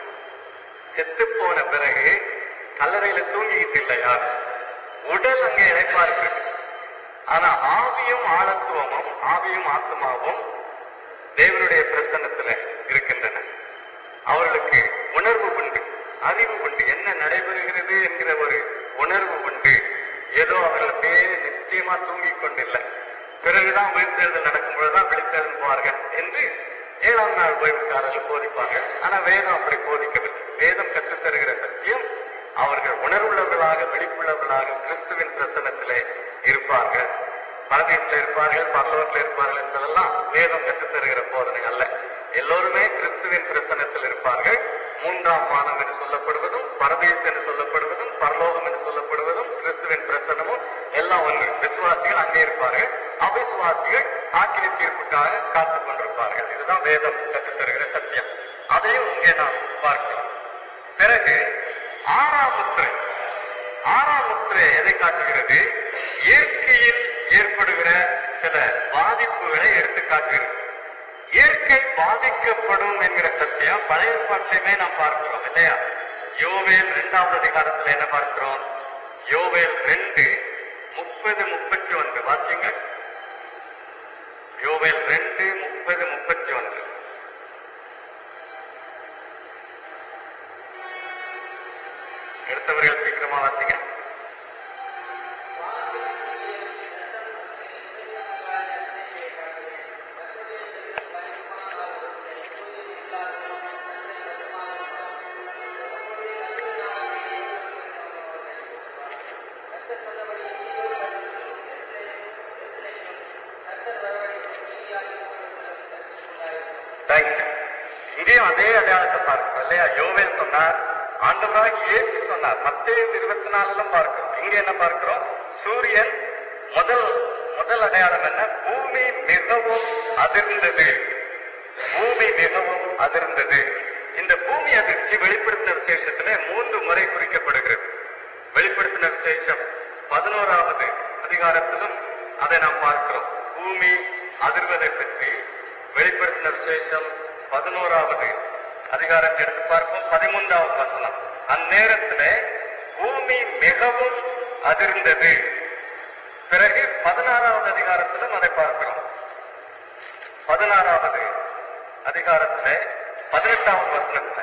செத்து போன பிறகு கல்லறையில தூங்கிக்கிட்டு இல்லையா, உடல் அங்கே இளைப்பாறு. ஆனா ஆவியும் ஆழத்துவமும், ஆவியும் ஆத்மாவும் தேவனுடைய பிரசன்னத்துல இருக்கின்றன. அவர்களுக்கு உணர்வு உண்டு, அறிவு உண்டு, என்ன நடைபெறுகிறது என்கிற ஒரு உணர்வு உண்டு. ஏதோ அவர்கள் அப்படியே நிச்சயமா தூங்கிக் கொண்டில்லை, பிறகுதான் உயிர்த்தெழுதல் நடக்கும் பொழுதுதான் விழித்தெழுந்துவார்கள் என்று 7ஆம் நாள் ஓய்வுக்காரர்கள் போதிப்பார்கள். ஆனா வேதம் அப்படி போதிக்கவில்லை. வேதம் கற்றுத் தருகிற சத்தியம், அவர்கள் உணர்வுள்ளவர்களாக, விழிப்புள்ளவர்களாக கிறிஸ்துவின் பிரசன்னத்திலே இருப்பார்கள். பரதேசில இருப்பார்கள், பரலோகத்தில் இருப்பார்கள் என்பதெல்லாம் வேதம் கற்றுத் தருகிற போதனை அல்ல. எல்லோருமே கிறிஸ்துவின் பிரசன்னத்தில் இருப்பார்கள். 3ஆம் வானம் என்று சொல்லப்படுவதும், பரதேசம் என்று சொல்லப்படுவதும், பரலோகம் என்று சொல்லப்படுவதும், கிறிஸ்துவின் பிரசன்னமும் எல்லாம் ஒன்று. விசுவாசிகள் அங்கே இருப்பார்கள், அவிசுவாசிகள் ஆக்கினை தீர்ப்புக்காக காத்துக் கொண்டிருப்பார்கள். இதுதான் வேதம் கற்றுத் தருகிற சத்தியம். அதையும் இங்கே நாம் பார்க்கிறோம். பிறகு ஆறாம் முத்திரை எதை காட்டுகிறது? இயற்கையில் ஏற்படுகிற சில பாதிப்புகளை எடுத்து காட்டுகிறது. இயற்கை பாதிக்கப்படும் என்கிற சத்தியம் பழைய பாட்டிலுமே நாம் பார்க்கிறோம் இல்லையா? யோவேல் 2ஆவது அதிகாரத்தில் என்ன பார்க்கிறோம்? யோவேல் 2:30-31 வாசிங்க. யோவேல் 2:30-31. எடுத்தவர்கள் சீக்கிரமா வாசிங்க. ரைட். இங்கேயும் அதே அடையாளத்தை பார்க்கிறோம் இல்லையா? யோவேல் சொன்னார், ஆண்டவராக இயேசு சொன்னார். மத்தேயு 24 பார்க்கிறோம். இங்க என்ன பார்க்கிறோம்? சூரியன் முதல் அடையாளம் என்ன? பூமி மிகவும் அதிர்ந்தது. பூமி மிகவும் அதிர்ந்தது. இந்த பூமி அதிர்ச்சி வெளிப்படுத்தின விசேஷத்துல 3 முறை குறிக்கப்படுகிறது. வெளிப்படுத்தின விசேஷம் 11வது அதிகாரத்திலும் அதை நாம் பார்க்கிறோம். பூமி அதிர்வதை பற்றி வெளிப்படுத்தின விசேஷம் 11வது அதிகாரத்தை எடுத்து பார்ப்போம். 13வது வசனம். அந்நேரத்துல பூமி மிகவும் அதிர்ந்தது. பிறகு 16வது அதிகாரத்திலும் அதை பார்க்கிறோம். 16வது அதிகாரத்துல 18வது வசனத்துல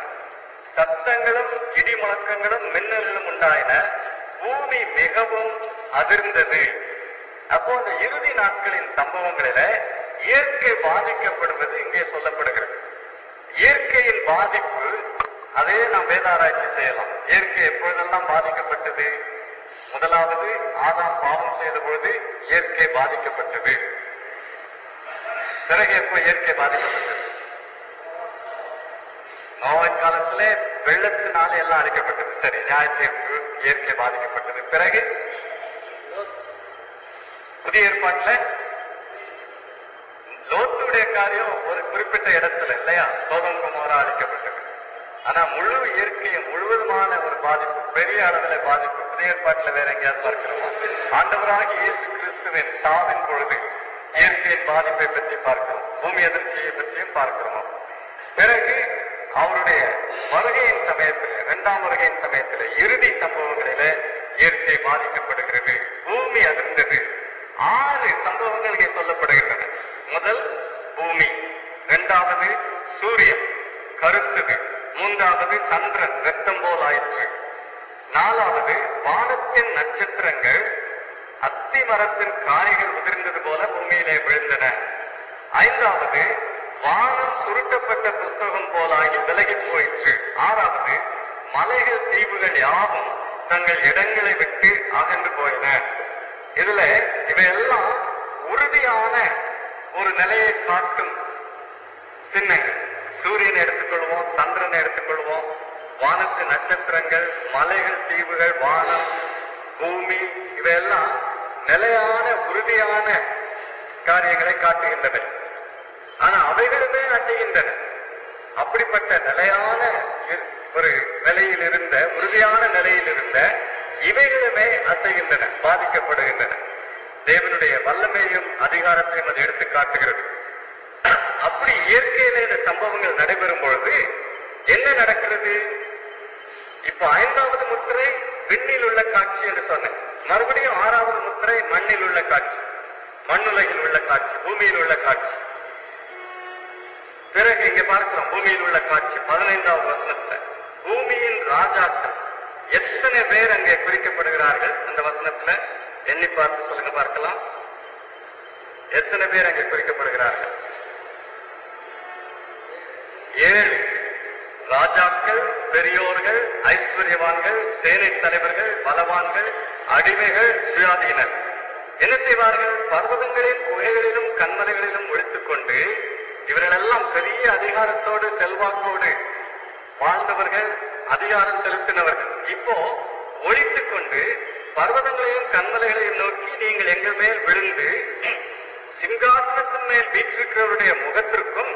சத்தங்களும் இடி முழக்கங்களும் மின்னலும் உண்டாயின, பூமி மிகவும் அதிர்ந்தது. அப்போ அந்த இறுதி நாட்களின் சம்பவங்களில இயற்கை பாதிக்கப்படுவது இங்கே சொல்லப்படுகிறது. இயற்கையின் பாதிப்பு, அதே நாம் வேதாராய்ச்சி செய்யலாம். இயற்கை எப்பொழுதெல்லாம் பாதிக்கப்பட்டது? முதலாவது ஆதாம் பாவம் செய்த பொழுது இயற்கை பாதிக்கப்பட்டது. பிறகு எப்போ இயற்கை பாதிக்கப்பட்டது? நோவின் காலத்திலே வெள்ளத்தினால எல்லாம் அழிக்கப்பட்டது. சரி, நியாயத்தீர்ப்பு, இயற்கை பாதிக்கப்பட்டது. பிறகு புதிய ஏற்பாட்டுல லோத்துடைய காரியம் ஒரு குறிப்பிட்ட இடத்துல இல்லையா, சோதம் குமாரா அழிக்கப்பட்டது. ஆனா முழு இயற்கையும் முழுவதுமான ஒரு பாதிப்பு, பெரிய அளவுல பாதிப்பு புதிய ஏற்பாட்டுல வேற எங்கேயாவது பார்க்கிறோமா? ஆண்டவராக இயேசு கிறிஸ்துவின் சாவின் பொழுது இயற்கையின் பாதிப்பை பற்றி பார்க்கிறோம். பூமி அதிர்ச்சியை பற்றியும் பார்க்கிறோம். பிறகு அவருடைய வருகையின் சமயத்தில், 2ஆம் வருகையின் சமயத்தில் இறுதி சம்பவங்களில இயற்கை பாதிக்கப்படுகிறது, பூமி அதிர்ந்தது. 6 சம்பவங்கள் இங்கே சொல்லப்படுகின்றன. முதல் பூமி, 2வது சூரியன் கருத்தது, 3வது சந்திரன் ரத்தம் போல் ஆயிற்று, 4வது வானத்தின் நட்சத்திரங்கள் அத்தி மரத்தின் காய்கள் உதிர்ந்தது போல பூமியிலே விழுந்தன, 5வது வானம் சுருட்டப்பட்ட புஸ்தகம் போலாகி விலகி போயிற்று, 6வது மலைகள் தீவுகள் யாவும் தங்கள் இடங்களை விட்டு அகன்று போயின. இதுல இவையெல்லாம் உறுதியான ஒரு நிலையை காட்டும் சின்னங்கள். சூரியனை எடுத்துக்கொள்வோம், சந்திரனை எடுத்துக்கொள்வோம், வானத்து நட்சத்திரங்கள், மலைகள் தீவுகள், வானம், பூமி, இவையெல்லாம் நிலையான உறுதியான காரியங்களை காட்டுகின்றன. ஆனா அவைகளுமே அசைகின்றன. அப்படிப்பட்ட நிலையான ஒரு நிலையில் இருந்த, உறுதியான நிலையில் இருந்த இவைகளுமே அசைகின்றன, பாதிக்கப்படுகின்றன. தேவனுடைய வல்லமையும் அதிகாரத்தையும் அது எடுத்து காட்டுகிறது. அப்படி இயற்கையில இந்த சம்பவங்கள் நடைபெறும் பொழுது என்ன நடக்கிறது? இப்ப 5வது முத்திரை விண்ணில் உள்ள காட்சி என்று சொன்னேன். மறுபடியும் 6வது முத்திரை மண்ணில் உள்ள காட்சி, மண்ணுலகில் உள்ள காட்சி, பூமியில் உள்ள காட்சி. பிறகு இங்க பார்க்கிறோம் பூமியில் உள்ள காட்சி 15வது வசனத்துல பூமியின் ராஜாக்கள். எத்தனை பேர் அங்கே குறிக்கப்படுகிறார்கள் அந்த வசனத்துல? எண்ணி பார்த்து சொல்லுங்க பார்க்கலாம். எத்தனை பேர் அங்கே குறிக்கப்படுகிறார்கள்? 7 ராஜாக்கள், பெரியோர்கள், ஐஸ்வர்யவான்கள், சேனை தலைவர்கள், பலவான்கள், அடிமைகள், சுயாதீனர். என்ன செய்வார்கள்? பர்வதங்களின் குகைகளிலும் கண்மலைகளிலும் ஒழித்துக் கொண்டு, இவர்களெல்லாம் பெரிய அதிகாரத்தோடு செல்வாக்கோடு வாழ்ந்தவர்கள், அதிகாரம் செலுத்தினவர்கள். இப்போ ஒழித்துக் கொண்டு பர்வதங்களையும் கண்மலைகளையும் நோக்கி, நீங்கள் எங்கள் மேல் விழுந்து சிங்காசனத்தின் மேல் வீற்றிருக்கிறவருடைய முகத்திற்கும்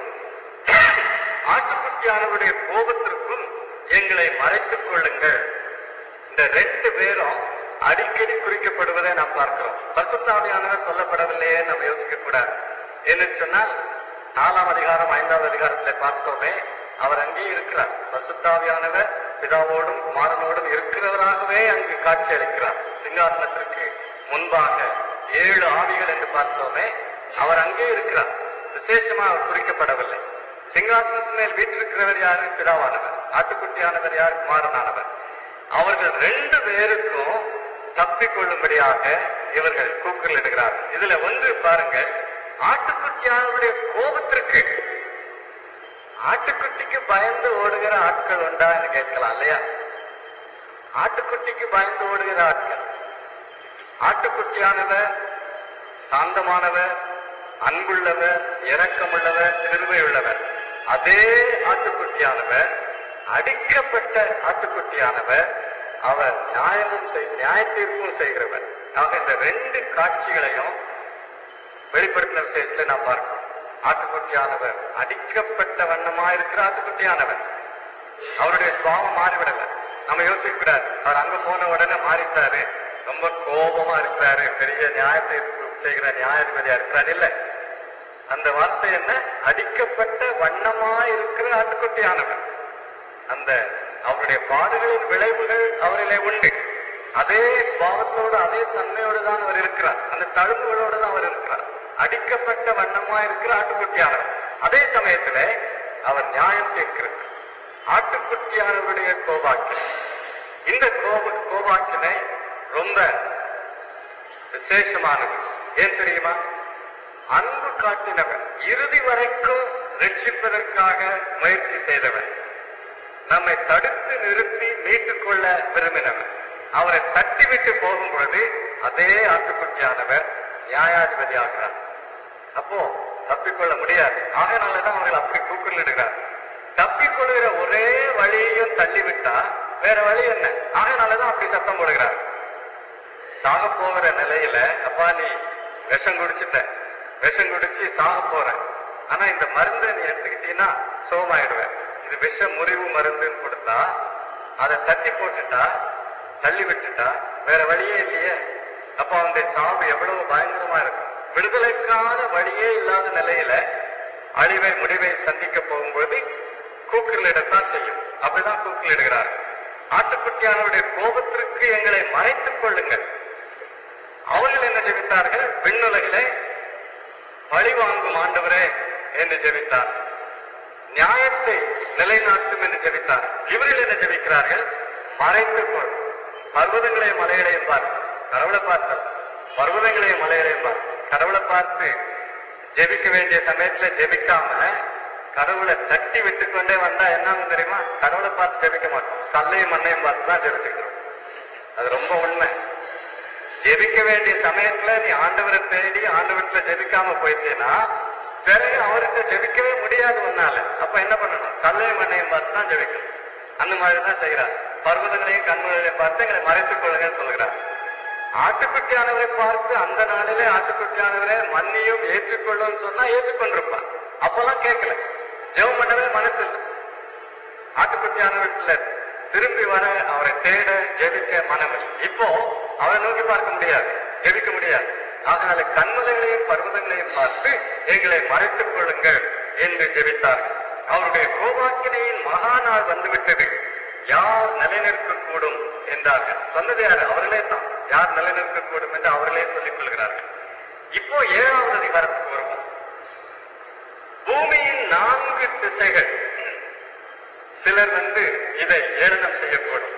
ஆட்டுக்குட்டியானவருடைய கோபத்திற்கும் எங்களை மறைத்துக் கொள்ளுங்கள். இந்த 2 பேரும் அடிக்கடி குறிக்கப்படுவதை நாம் பார்க்கிறோம். பரிசுத்த ஆவியானவர் சொல்லப்படவில்லையே நம்ம யோசிக்க கூடாது. என்ன சொன்னால் 4ஆம் அதிகாரம் 5வது அதிகாரத்தில் பார்த்தோமே, அவர் அங்கே இருக்கிறார். பரிசுத்த ஆவியானவர் பிதாவோடும் குமாரனோடும் இருக்கிறவராகவே அங்கு காட்சி அளிக்கிறார். சிங்காசனத்திற்கு முன்பாக 7 ஆவிகள் என்று பார்த்தோமே, அவர் அங்கே இருக்கிறார். விசேஷமா அவர் குறிக்கப்படவில்லை. சிங்காசனத்தின் மேல் வீற்றிருக்கிறவர் யாரு? பிதாவானவர். ஆட்டுக்குட்டியானவர் யார்? குமாரனானவர். அவர்கள் 2 பேருக்கும் தப்பிக்கொள்ளும்படியாக இவர்கள் கூக்குரலிடுகிறார். இதுல ஒன்று பாருங்கள், ஆட்டுக்குட்டியானவருடைய கோபத்திற்கு. ஆட்டுக்குட்டிக்கு பயந்து ஓடுகிற ஆட்கள் உண்டா என்று கேட்கலாம் இல்லையா? ஆட்டுக்குட்டிக்கு பயந்து ஓடுகிற ஆட்கள். ஆட்டுக்குட்டியானவர் சாந்தமானவர், அன்புள்ளவர், இரக்கமுள்ளவர், கிருபை உள்ளவர். அதே ஆட்டுக்குட்டியானவர், அடிக்கப்பட்ட ஆட்டுக்குட்டியானவர், அவர் நியாய தீர்ப்பும் செய்கிறவர். ஆக இந்த ரெண்டு காட்சிகளையும் வெளிப்படுத்தின விசேஷத்துல நான் பார்க்கிறோம். ஆட்டுக்குட்டியானவர் அடிக்கப்பட்ட வண்ணமா இருக்கிற ஆட்டுக்குட்டியானவர், அவருடைய சுவாபம் மாறிவிடல. நம்ம யோசிக்கிறார், அவர் அங்க போன உடனே மாறிட்டாரு, ரொம்ப கோபமா இருக்கிறாரு, பெரிய நியாயத்தை செய்கிற நியாயாதிபதியா இருக்கிறார். இல்ல, அந்த வார்த்தை என்ன? அடிக்கப்பட்ட வண்ணமா இருக்கிற ஆட்டுக்குட்டியானவர். அந்த அவருடைய பாடுகளின் விளைவுகள் அவரிலே உண்டு. அதே சுவாபத்தோடு அதே தன்மையோடு தான் அவர் இருக்கிறார், அந்த தழும்புகளோடு தான் அவர் இருக்கிறார். அடிக்கப்பட்ட வண்ணமா இருக்கிற ஆட்டுக்குட்டியானவர். அதே சமயத்துல அவர் நியாயம் தீர்க்கிறார். ஆட்டுக்குட்டியானவருடைய கோபாக்கினை, இந்த கோபாக்கினை ரொம்ப விசேஷமானது. ஏன் தெரியுமா? அன்பு காட்டினவர், இறுதி வரைக்கும் ரட்சிப்பதற்காக முயற்சி செய்தவர், நம்மை தடுத்து நிறுத்தி மீட்டுக் கொள்ள விரும்பினவர், அவரை தட்டிவிட்டு போகும் பொழுது அதே ஆட்டுக்குட்டியானவர் நியாயாதிபதி ஆகிறார். அப்போ தப்பிக்கொள்ள முடியாது. ஆகையினாலதான் அவர்கள் அப்படி கூக்குரலிடுகிறார். தப்பிக்கொள்கிற ஒரே வழியையும் தள்ளிவிட்டா வேற வழி என்ன? ஆகையினாலதான் அப்படி சத்தம் போடுகிறார். சாக போகிற நிலையில, அப்பா நீ விஷம் குடிச்சிட்ட, விஷம் குடிச்சு சாக போற, ஆனா இந்த மருந்தை நீ எடுத்துக்கிட்டீங்கன்னா சோமாயிடுவேன், இது விஷ முறிவு மருந்துன்னு கொடுத்தா அதை தட்டி போட்டுட்டா, தள்ளி விட்டுட்டா வேற வழியே இல்லையே. அப்ப அவனுடைய சாவு எவ்வளவு பயங்கரமா இருக்கும். விடுதலைக்கான வழியே இல்லாத நிலையில அழிவை முடிவை சந்திக்க போகும்போது கூக்குரலிடத்தான் செய்யும். அப்படிதான் கூக்குரலிடுகிறார். ஆட்டுக்குட்டியானவருடைய கோபத்திற்கு எங்களை மறைத்துக் கொள்ளுங்கள். அவர்கள் என்ன ஜெபித்தார்கள்? விண்ணுலகிலே பழி வாங்கும் ஆண்டவரே என்று ஜெபித்தார். நியாயத்தை நிலைநாட்டும் என்று ஜெபித்தார். இவர்கள் என்ன ஜெபிக்கிறார்கள்? மறைத்துக் கொள். பர்வதங்களையும் மலைகளையும் பார். கடவுளை பார்த்தல். பர்வதங்களையும் மலைகளையும் பார். கடவுளை பார்த்து ஜெபிக்க வேண்டிய சமயத்துல ஜெபிக்காம கடவுளை தட்டி விட்டு கொண்டே வந்தா என்ன தெரியுமா? கடவுளை பார்த்து ஜெபிக்க மாட்டோம், கல்லையும் மண்ணையும் பார்த்து தான் ஜெபிச்சுக்கிறோம். அது ரொம்ப உண்மை. ஜெபிக்க வேண்டிய சமயத்துல நீ ஆண்டவரை தேடி ஆண்டவரத்துல ஜெபிக்காம போயிட்டேன்னா பிறகு அவர்கிட்ட ஜெபிக்கவே முடியாது உன்னால. அப்ப என்ன பண்ணணும்? கல்லையும் மண்ணையும் பார்த்து தான் ஜெபிக்கணும். அந்த மாதிரிதான் செய்கிறார். பர்வதங்களையும் கண்மலையும் பார்த்து எங்களை மறைத்துக் கொள்ளுங்கன்னு சொல்கிறார். ஆட்டுக்குட்டியானவரை பார்த்து அந்த நாளிலே ஆட்டுக்குட்டியானவரை மண்ணையும் ஏற்றுக்கொள்ளும் சொன்னா ஏற்றுக்கொண்டிருப்பார். அப்பெல்லாம் கேட்கல, ஜெபம் பண்ணவே மனசு இல்லை. ஆட்டுக்குட்டியானவர்ல திரும்பி வர, அவரை தேட ஜெபிக்க மனமில்லை. இப்போ அவரை நோக்கி பார்க்க முடியாது, ஜெபிக்க முடியாது. அதனால கண்மலைகளையும் பர்வதங்களையும் பார்த்து எங்களை மறைத்துக் கொள்ளுங்கள் என்று ஜெபித்தார்கள். அவருடைய கோபாக்கினையின் மகா நாள் வந்துவிட்டது, யார் நிலைநிற்க கூடும் என்றார்கள். சொன்னது யாரு? அவர்களே தான். யார் நிலைநிற்க கூடும் என்று அவர்களே சொல்லிக் கொள்கிறார்கள். இப்போ 7வது அதிகாரத்துக்கு வருவோம். பூமியின் 4 திசைகள். சிலர் இதை ஏளனம் செய்யக்கூடும்.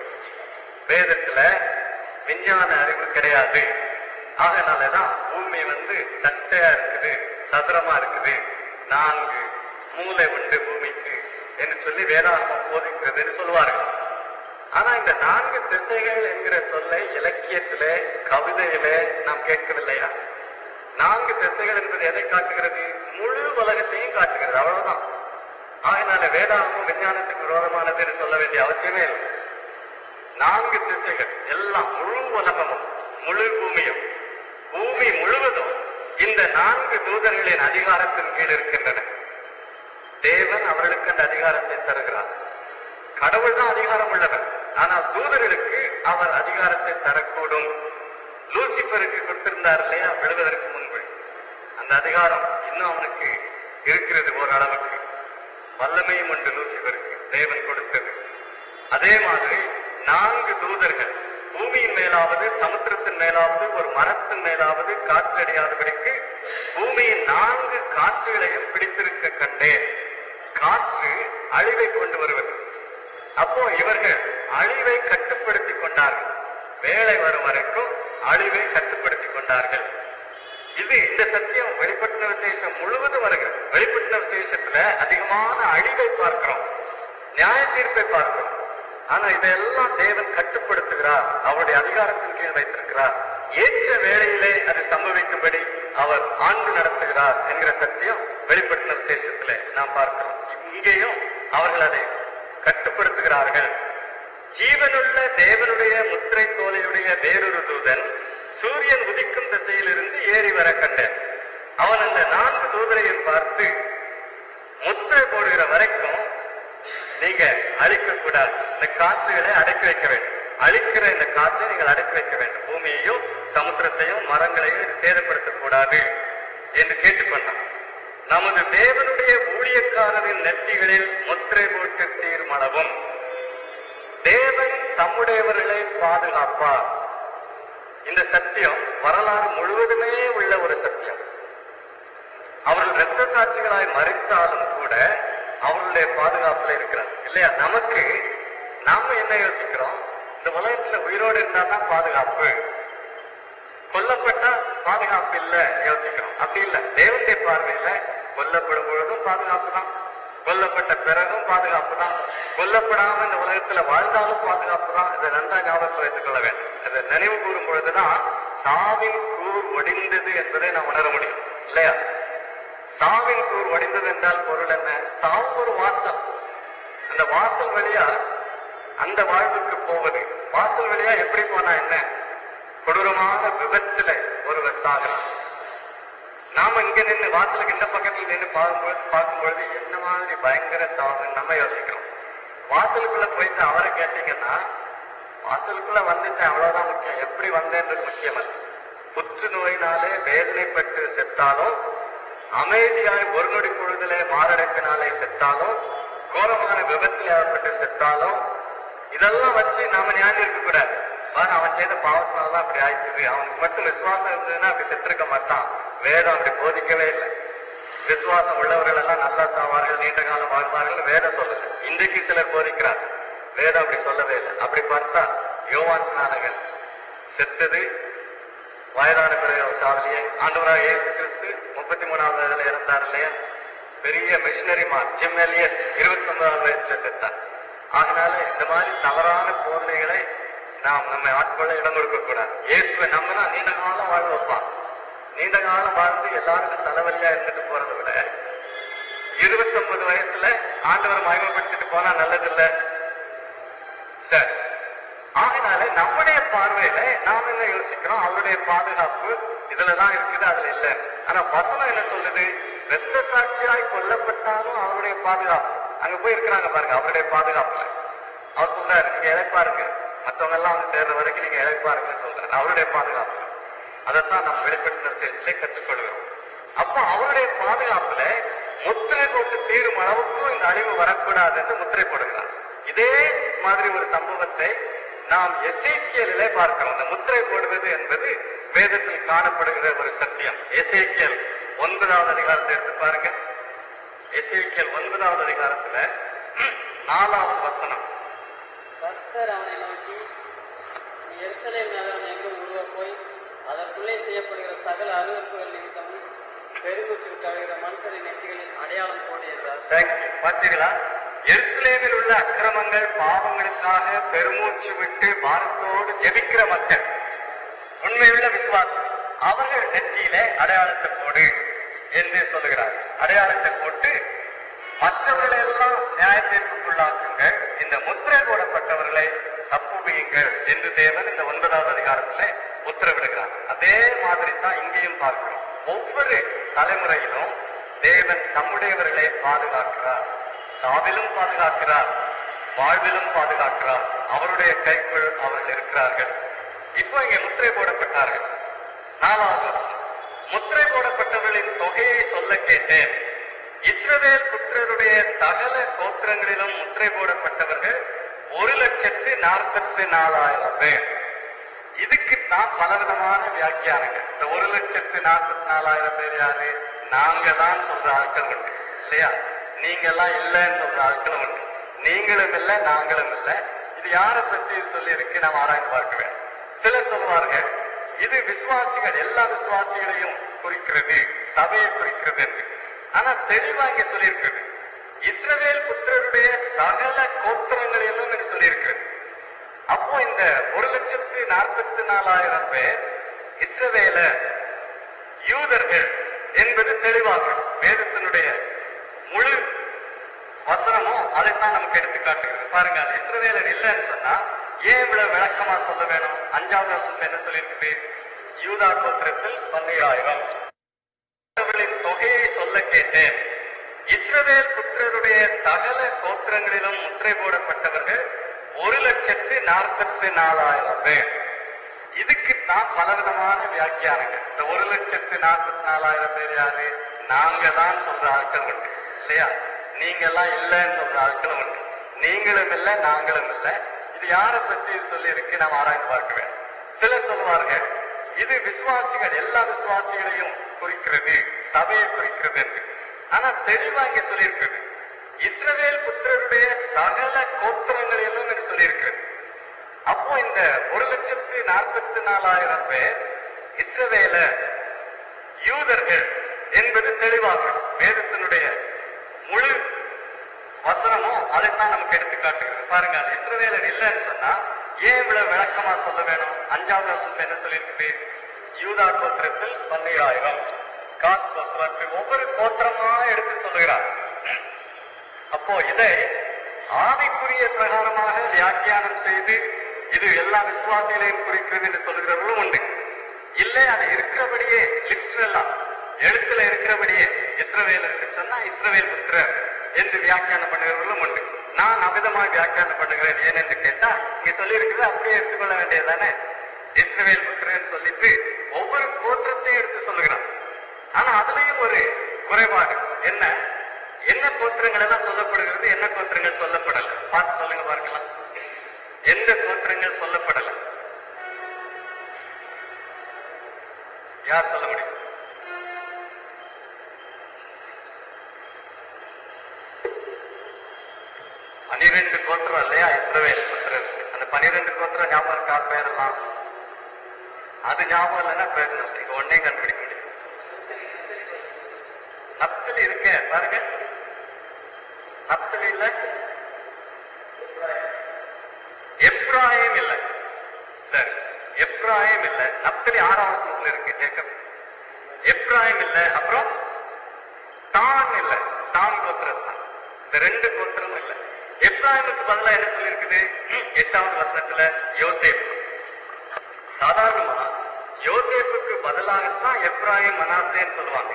வேதத்துல விஞ்ஞான அறிவு கிடையாது, அதனாலதான் பூமி தட்டையா இருக்குது, சதுரமா இருக்குது, 4 மூளை உண்டு பூமிக்கு என்று சொல்லி வேதாகமம் போதிக்கிறது என்று சொல்லுவார்கள். ஆனா இந்த 4 திசைகள் என்கிற சொல்லை இலக்கியத்திலே கவிதையிலே நாம் கேட்கவில்லையா? 4 திசைகள் என்பது எதை காட்டுகிறது? முழு உலகத்தையும் காட்டுகிறது, அவ்வளவுதான். ஆகினால வேதாகமும் விஞ்ஞானத்துக்கு விரோதமானது என்று சொல்ல வேண்டிய அவசியமே இல்லை. 4 திசைகள் எல்லாம், முழு உலகமும் முழு பூமியும், பூமி முழுவதும் இந்த 4 தூதர்களின் அதிகாரத்தின் கீழ் இருக்கின்றன. தேவன் அவர்களுக்கு அந்த அதிகாரத்தை தருகிறார். கடவுள் தான் அதிகாரம் உள்ளவர், ஆனால் தூதர்களுக்கு அவர் அதிகாரத்தை தரக்கூடும். லூசிபருக்கு கொடுத்திருந்தார் இல்லையா விழுவதற்கு முன்பு, அந்த அதிகாரம் இன்னும் அவனுக்கு இருக்கிறது. ஓரளவுக்கு வல்லமையும் உண்டு லூசிபருக்கு, தேவன் கொடுத்தது. அதே மாதிரி 4 தூதர்கள் பூமியின் மேலாவது சமுத்திரத்தின் மேலாவது ஒரு மரத்தின் மேலாவது காற்றடியாதபடிக்கு பூமியின் 4 காற்றுகளையும் பிடித்திருக்க கண்டேன். காற்று அழிவை கொண்டு வருவது. அப்போ இவர்கள் அழிவை கட்டுப்படுத்தி கொண்டார்கள். வேலை வரும் வரைக்கும் அழிவை கட்டுப்படுத்தி கொண்டார்கள். இந்த சத்தியம் வெளிப்பட்ட விசேஷம் முழுவதும் வருகிறது. வெளிப்பட்ட விசேஷத்துல அதிகமான அழிவை பார்க்கிறோம், நியாய தீர்ப்பை பார்க்கிறோம். ஆனா இதையெல்லாம் தேவன் கட்டுப்படுத்துகிறார், அவருடைய அதிகாரத்தின் கீழ் வைத்திருக்கிறார். ஏற்ற வேளையிலே அது சம்பவிக்கும்படி அவர் ஆண்டு நடத்துகிறார் என்கிற சத்தியம் வெளிப்படுத்தின விசேஷத்திலே நாம் பார்க்கிறோம். இங்கேயும் அவர்கள் அதை கட்டுப்படுத்துகிறார்கள். ஜீவனுள்ள தேவனுடைய முத்திரை கோலையுடைய வேறொரு தூதன் சூரியன் உதிக்கும் திசையிலிருந்து ஏறி வர கண்டேன். அவன் அந்த 4 தூதரையும் பார்த்து, முத்திரை போடுகிற வரைக்கும் நீங்க அழிக்க கூடாது, இந்த காற்றுகளை அடக்கி வைக்க வேண்டும், அழிக்கிற இந்த காற்றை நீங்கள் அடக்கி வைக்க வேண்டும், பூமியையும் சமுத்திரத்தையும் மரங்களையும் சேதப்படுத்தக்கூடாது என்று கேட்டுக்கொண்டான். நமது தேவனுடைய ஊழியக்காரரின் நெற்றிகளில் முத்திரை போட்டு தீர்மளவும் தேவன் தம்முடையவர்களை பாதுகாப்பார். இந்த சத்தியம் வரலாறு முழுவதுமே உள்ள ஒரு சத்தியம். அவர்கள் இரத்த சாட்சிகளாய் மறித்தாலும் கூட அவர்களுடைய பாதுகாப்புல இருக்கிறார் இல்லையா? நாம என்ன யோசிக்கிறோம்? இந்த உலகத்துல உயிரோடு இருந்தா தான் பாதுகாப்பு, கொல்லப்பட்டா பாதுகாப்பு இல்ல யோசிக்கிறோம். அப்படி இல்ல. தேவனுடைய பார்வையில கொல்லப்படும் பொழுதும் பாதுகாப்பு தான், கொல்லப்பட்ட பிறகும் பாதுகாப்பு தான், கொல்லப்படாம இந்த உலகத்துல வாழ்ந்தாலும் பாதுகாப்பு தான். இதை நன்றா ஞாபகத்தில் வைத்துக் கொள்ள வேண்டும். இதை நினைவு கூறும் பொழுதுதான் சாவின் கூர் ஒடிந்தது என்பதை நாம் உணர முடியும் இல்லையா? சாவின் கூர் ஒடிந்தது என்றால் பொருள் என்ன? சாவு ஒரு வாசல், அந்த வாசல் வழியா அந்த வாழ்வுக்கு போவது. வாசல் வழியா எப்படி போனா என்ன? கொடூரமான விபத்துல ஒருவர் சாகிறார். நாம இங்க நின்று வாசலுக்கு இந்த பக்கத்துல நின்று பார்க்கும் பொழுது என்ன மாதிரி பயங்கர சாவுன்னு நம்ம யோசிக்கிறோம். வாசலுக்குள்ள போயிட்டு அவரை கேட்டீங்கன்னா, வாசலுக்குள்ள வந்துட்டேன் அவ்வளவுதான் முக்கியம், எப்படி வந்தேன்றது முக்கியம் அல்ல. புற்றுநோயினாலே வேதனைப்பட்டு செத்தாலும், அமைதியாய் ஒரு நொடி பொழுதிலே மாரடைப்பினாலே செத்தாலும், கோரமான விபத்தில் ஏற்பட்டு செத்தாலும், இதெல்லாம் வச்சு நாம ஞாபகம் இருக்க கூடாது. அவன் செய்த பாவத்தினால்தான் அப்படி ஆயிடுச்சு, அவனுக்கு மட்டும் விசுவாசம் இருந்ததுன்னா அப்படி செத்திருக்க மாட்டான். வேதம் அப்படி போதிக்கவே இல்லை. விசுவாசம் உள்ளவர்கள் எல்லாம் நல்லா சாவார்கள், நீண்ட காலம் வாழ்வார்கள் வேதம் சொல்லல. இன்றைக்கு சிலர் போதிக்கிறார், வேதம் அப்படி சொல்லவே இல்லை. அப்படி பார்த்தா யோவான் ஸ்நானகன் செத்தது வயதான பிறகு சாவலியே. ஆண்டவராக இயேசு கிறிஸ்து 33வது வயதுல இறந்தார் இல்லையா? பெரிய மிஷினரிமார் ஜிம் எலியட் 29வது வயசுல செத்தார். அதனால இந்த மாதிரி தவறான போதனைகளை நாம் நம்ம ஆட்கொள்ள இடம் கொடுக்க கூடாது. இயேசுவை நம்பினா நீண்ட காலம் வாழ வைப்பான். நீண்ட காலம் வாழ்ந்து எல்லாருக்கும் தலைவலியா இருந்துட்டு போறதை விட 29 வயசுல ஆண்டவரை மகிமைப்படுத்திட்டு போனா நல்லது இல்ல? சரி, ஆகினால நம்முடைய பார்வையில நாம் என்ன யோசிக்கிறோம்? அவருடைய பாதுகாப்பு இதுலதான் இருக்குது, அதுல இல்ல. ஆனா வசனம் என்ன சொல்லுது? இரத்த சாட்சியாய் கொல்லப்பட்டாலும் அவருடைய பாதுகாப்பு. அங்க போய் இருக்கிறாங்க பாருங்க, அவருடைய பாதுகாப்புல. அவர் சொல்றாரு, நீங்க இழைப்பாருங்க, மற்றவங்க எல்லாம் அவங்க சேர்ற வரைக்கும் நீங்க இழைப்பாருங்கன்னு சொல்றாரு. அவருடைய பாதுகாப்பு. அதைத்தான் நாம் வெளிப்படுத்தின விசேஷத்திலே கற்றுக்கொள்கிறோம். அப்போ அவருடைய பாதுகாப்புல முத்திரை போட்டு தீரும் அளவுக்கும் இந்த அழிவு வரக்கூடாது என்று முத்திரை போடுகிறார். இதே மாதிரி ஒரு சம்பவத்தை நாம் எசேக்கியலிலே பார்க்கிறோம். அந்த முத்திரை போடுவது என்பது வேதத்தில் காணப்படுகிற ஒரு சத்தியம். எசேக்கியல் 9வது அதிகாரத்தை எடுத்து பாருங்க. எசேக்கியல் 9வது அதிகாரத்துல 4வது வசனம். கர்த்தர் அவனை நோக்கி, நீ எருசலேம் நகரம் எங்கும் உருவ போய் அதற்குள்ளே செய்யப்படுகிற சகல அருவருப்புகள் நிமித்தமும் பெருமூச்சு விட்டு அழுகிற மனுஷரின் நெற்றிகளில் அடையாளம் போடு என்றார். பார்த்தீங்களா? எருசலேமில் உள்ள அக்கிரமங்கள் பாவங்களுக்காக பெருமூச்சு விட்டு பாரத்தோடு ஜெபிக்கிற மக்கள், உண்மையுள்ள விசுவாசம், அவர்கள் நெற்றியிலே அடையாளத்தை போடு என்று சொல்லுகிறார். அடையாளத்தை போட்டு மற்றவர்களை எல்லாம் நியாயத்திற்குள்ளாக்குங்கள், இந்த முத்திரை போடப்பட்டவர்களை தப்புவியுங்கள் என்று தேவன் இந்த 9வது அதிகாரத்திலே உத்தரவிடுகிறார். அதே மாதிரி தான் இங்கேயும் பார்க்கிறோம். ஒவ்வொரு தலைமுறையிலும் தேவன் தம்முடையவர்களை பாதுகாக்கிறார். சாவிலும் பாதுகாக்கிறார், வாழ்விலும் பாதுகாக்கிறார். அவருடைய கைக்குள் அவர்கள் இருக்கிறார்கள். இப்போ இங்கே முத்திரை போடப்பட்டார்கள். 4வது வசனம். முத்திரை போடப்பட்டவர்களின் தொகையை சொல்ல கேட்டேன். இஸ்ரவேல் புத்திரருடைய சகல கோத்திரங்களிலும் முத்திரை போடப்பட்டவர்கள் 1,44,000 பேர். இதுக்கு தான் பலவிதமான வியாக்கியானங்கள். இந்த 1,44,000 பேர் யாரு? நாங்க தான் சொல்ற ஆட்கள் உண்டு இல்லையா? நீங்க எல்லாம் இல்லைன்னு சொல்ற ஆட்களும் உண்டு. நீங்களும் இல்லை, நாங்களும் இல்லை. இது யாரை பற்றி சொல்லி இருக்கு? நாம் ஆராய்ந்து பார்க்க வேண்டும். சிலர் சொல்வார்கள், இது விசுவாசிகள், எல்லா விசுவாசிகளையும் குறிக்கிறது, சபையை குறிக்கிறது என்று. ஆனா தெளிவா இங்க சொல்லியிருக்கிறது, இஸ்ரவேல் புத்திரருடைய சகல கோத்திரங்களிலும் என்று சொல்லியிருக்கிறது. அப்போ இந்த 1,44,000 பேர் இஸ்ரவேலர், யூதர்கள் என்பது தெளிவாக வேதத்தினுடைய முழு வசனமும் அதைத்தான் நமக்கு எடுத்து காட்டுகிறது. பாருங்க, அது இஸ்ரவேலர் இல்லைன்னு சொன்னா ஏன் இவ்வளவு விளக்கமா சொல்ல வேணும்? 5வது வசனத்துல என்ன சொல்லியிருக்குது? யூதா கோத்திரத்தில் 12,000 தொகையை சொல்ல கேட்டேன். இஸ்ரவேல் புத்திரருடைய சகல கோத்திரங்களிலும் முத்திரை போடப்பட்டவர்கள் 1,44,000 பேர். இதுக்குத்தான் பலவிதமான வியாக்கியானங்கள். இந்த 1,44,000 பேர் யாரு? நாங்க தான் சொல்ற ஆட்கள் உண்டு இல்லையா? நீங்க எல்லாம் இல்லைன்னு சொல்ற ஆட்களும் உண்டு. நீங்களும் இல்லை, நாங்களும் இல்லை. இது யாரை பற்றி சொல்லி இருக்கு? நாம் ஆராய்ந்து பார்க்க வேண்டும். சிலர் சொல்வார்கள் இது விசுவாசிகள், எல்லா விசுவாசிகளையும் குறிக்கிறது, சபையை குறிக்கிறது என்று. ஆனா தெளிவா இங்க சொல்லியிருக்கிறது இஸ்ரவேல் புத்திரருடைய சகல கோத்திரங்களிலும் என்று சொல்லியிருக்கிறது. அப்போ இந்த 1,44,000 பேர் இஸ்ரவேலர், யூதர்கள் என்பது தெளிவாக வேதத்தினுடைய முழு வசனமும் அதைத்தான் நமக்கு எடுத்து காட்டுகிறது. பாருங்க, அது இஸ்ரவேலர் இல்லைன்னு சொன்னா ஏன் இவ்வளவு விளக்கமா சொல்ல வேணும்? 5வது வசனத்துல என்ன சொல்லியிருக்குது? யூதா கோத்திரத்தில் 12,000, காத் கோத்திரம், ஒவ்வொரு கோத்திரமா எடுத்து சொல்லுகிறார். அப்போ இதை ஆவிக்குரிய பிரகாரமாக வியாக்கியானம் செய்து இது எல்லா விசுவாசிகளையும் குறிக்கிறது என்று சொல்லுகிறவர்களும் உண்டு. இல்லை, அது இருக்கிறபடியே லிட்ரலா எழுத்துல இருக்கிறபடியே இஸ்ரவேல் என்று சொன்னா இஸ்ரவேல் புத்திரர் என்று வியாக்கியானம் பண்ணுகிறவர்களும் உண்டு. நான் அமிதமாக வியாக்கியானம் பண்ணுகிறேன். ஏனென்று கேட்டா இங்க சொல்லி இருக்கிறது அப்படியே எடுத்துக்கொள்ள வேண்டியதுதானே. இஸ்ரவேல் புத்திரன் சொல்லிட்டு ஒவ்வொரு கோத்திரத்தையும் எடுத்து சொல்லுகிறான். ஆனா அதுலயும் ஒரு குறைபாடு என்ன? என்ன கோத்திரங்கள் எல்லாம் சொல்லப்படுகிறது, என்ன கோத்திரங்கள் சொல்லப்படல? பார்த்து சொல்லுங்க பார்க்கலாம். எந்த கோத்திரங்கள் சொல்லப்படல? யார் சொல்ல முடியும்? பனிரெண்டு கோத்திரம் இல்லையா இஸ்ரவேல் புத்திரர்? அந்த 12 கோத்திரம் ஞாபகம் இருக்கா? பேரெல்லாம் அது ஞாபகம் இல்லைன்னா பிரயோஜனம். நீங்க ஒன்னே கண்டுபிடிக்க முடியும். நப்தலி இருக்க பாருங்க, நப்தலி இல்ல, எப்ராயிம் இல்ல. சரி, எப்ராயிம் இல்ல. நப்தலி 6ஆம் வசனத்துல இருக்கு. ஜேக்கப் எப்ராயிம் இல்ல. அப்புறம் தான் இல்ல, தான் கோத்திரம் தான். இந்த 2 கோத்திரமும் இல்ல. எப்ராயிமுக்கு பதிலா என்ன சொல்லி இருக்குது? 8வது வசனத்துல யோசேப். சாதாரணமா யோசேப்புக்கு பதிலாகத்தான் எப்ராயிம் மனாசேன்னு சொல்லுவாங்க.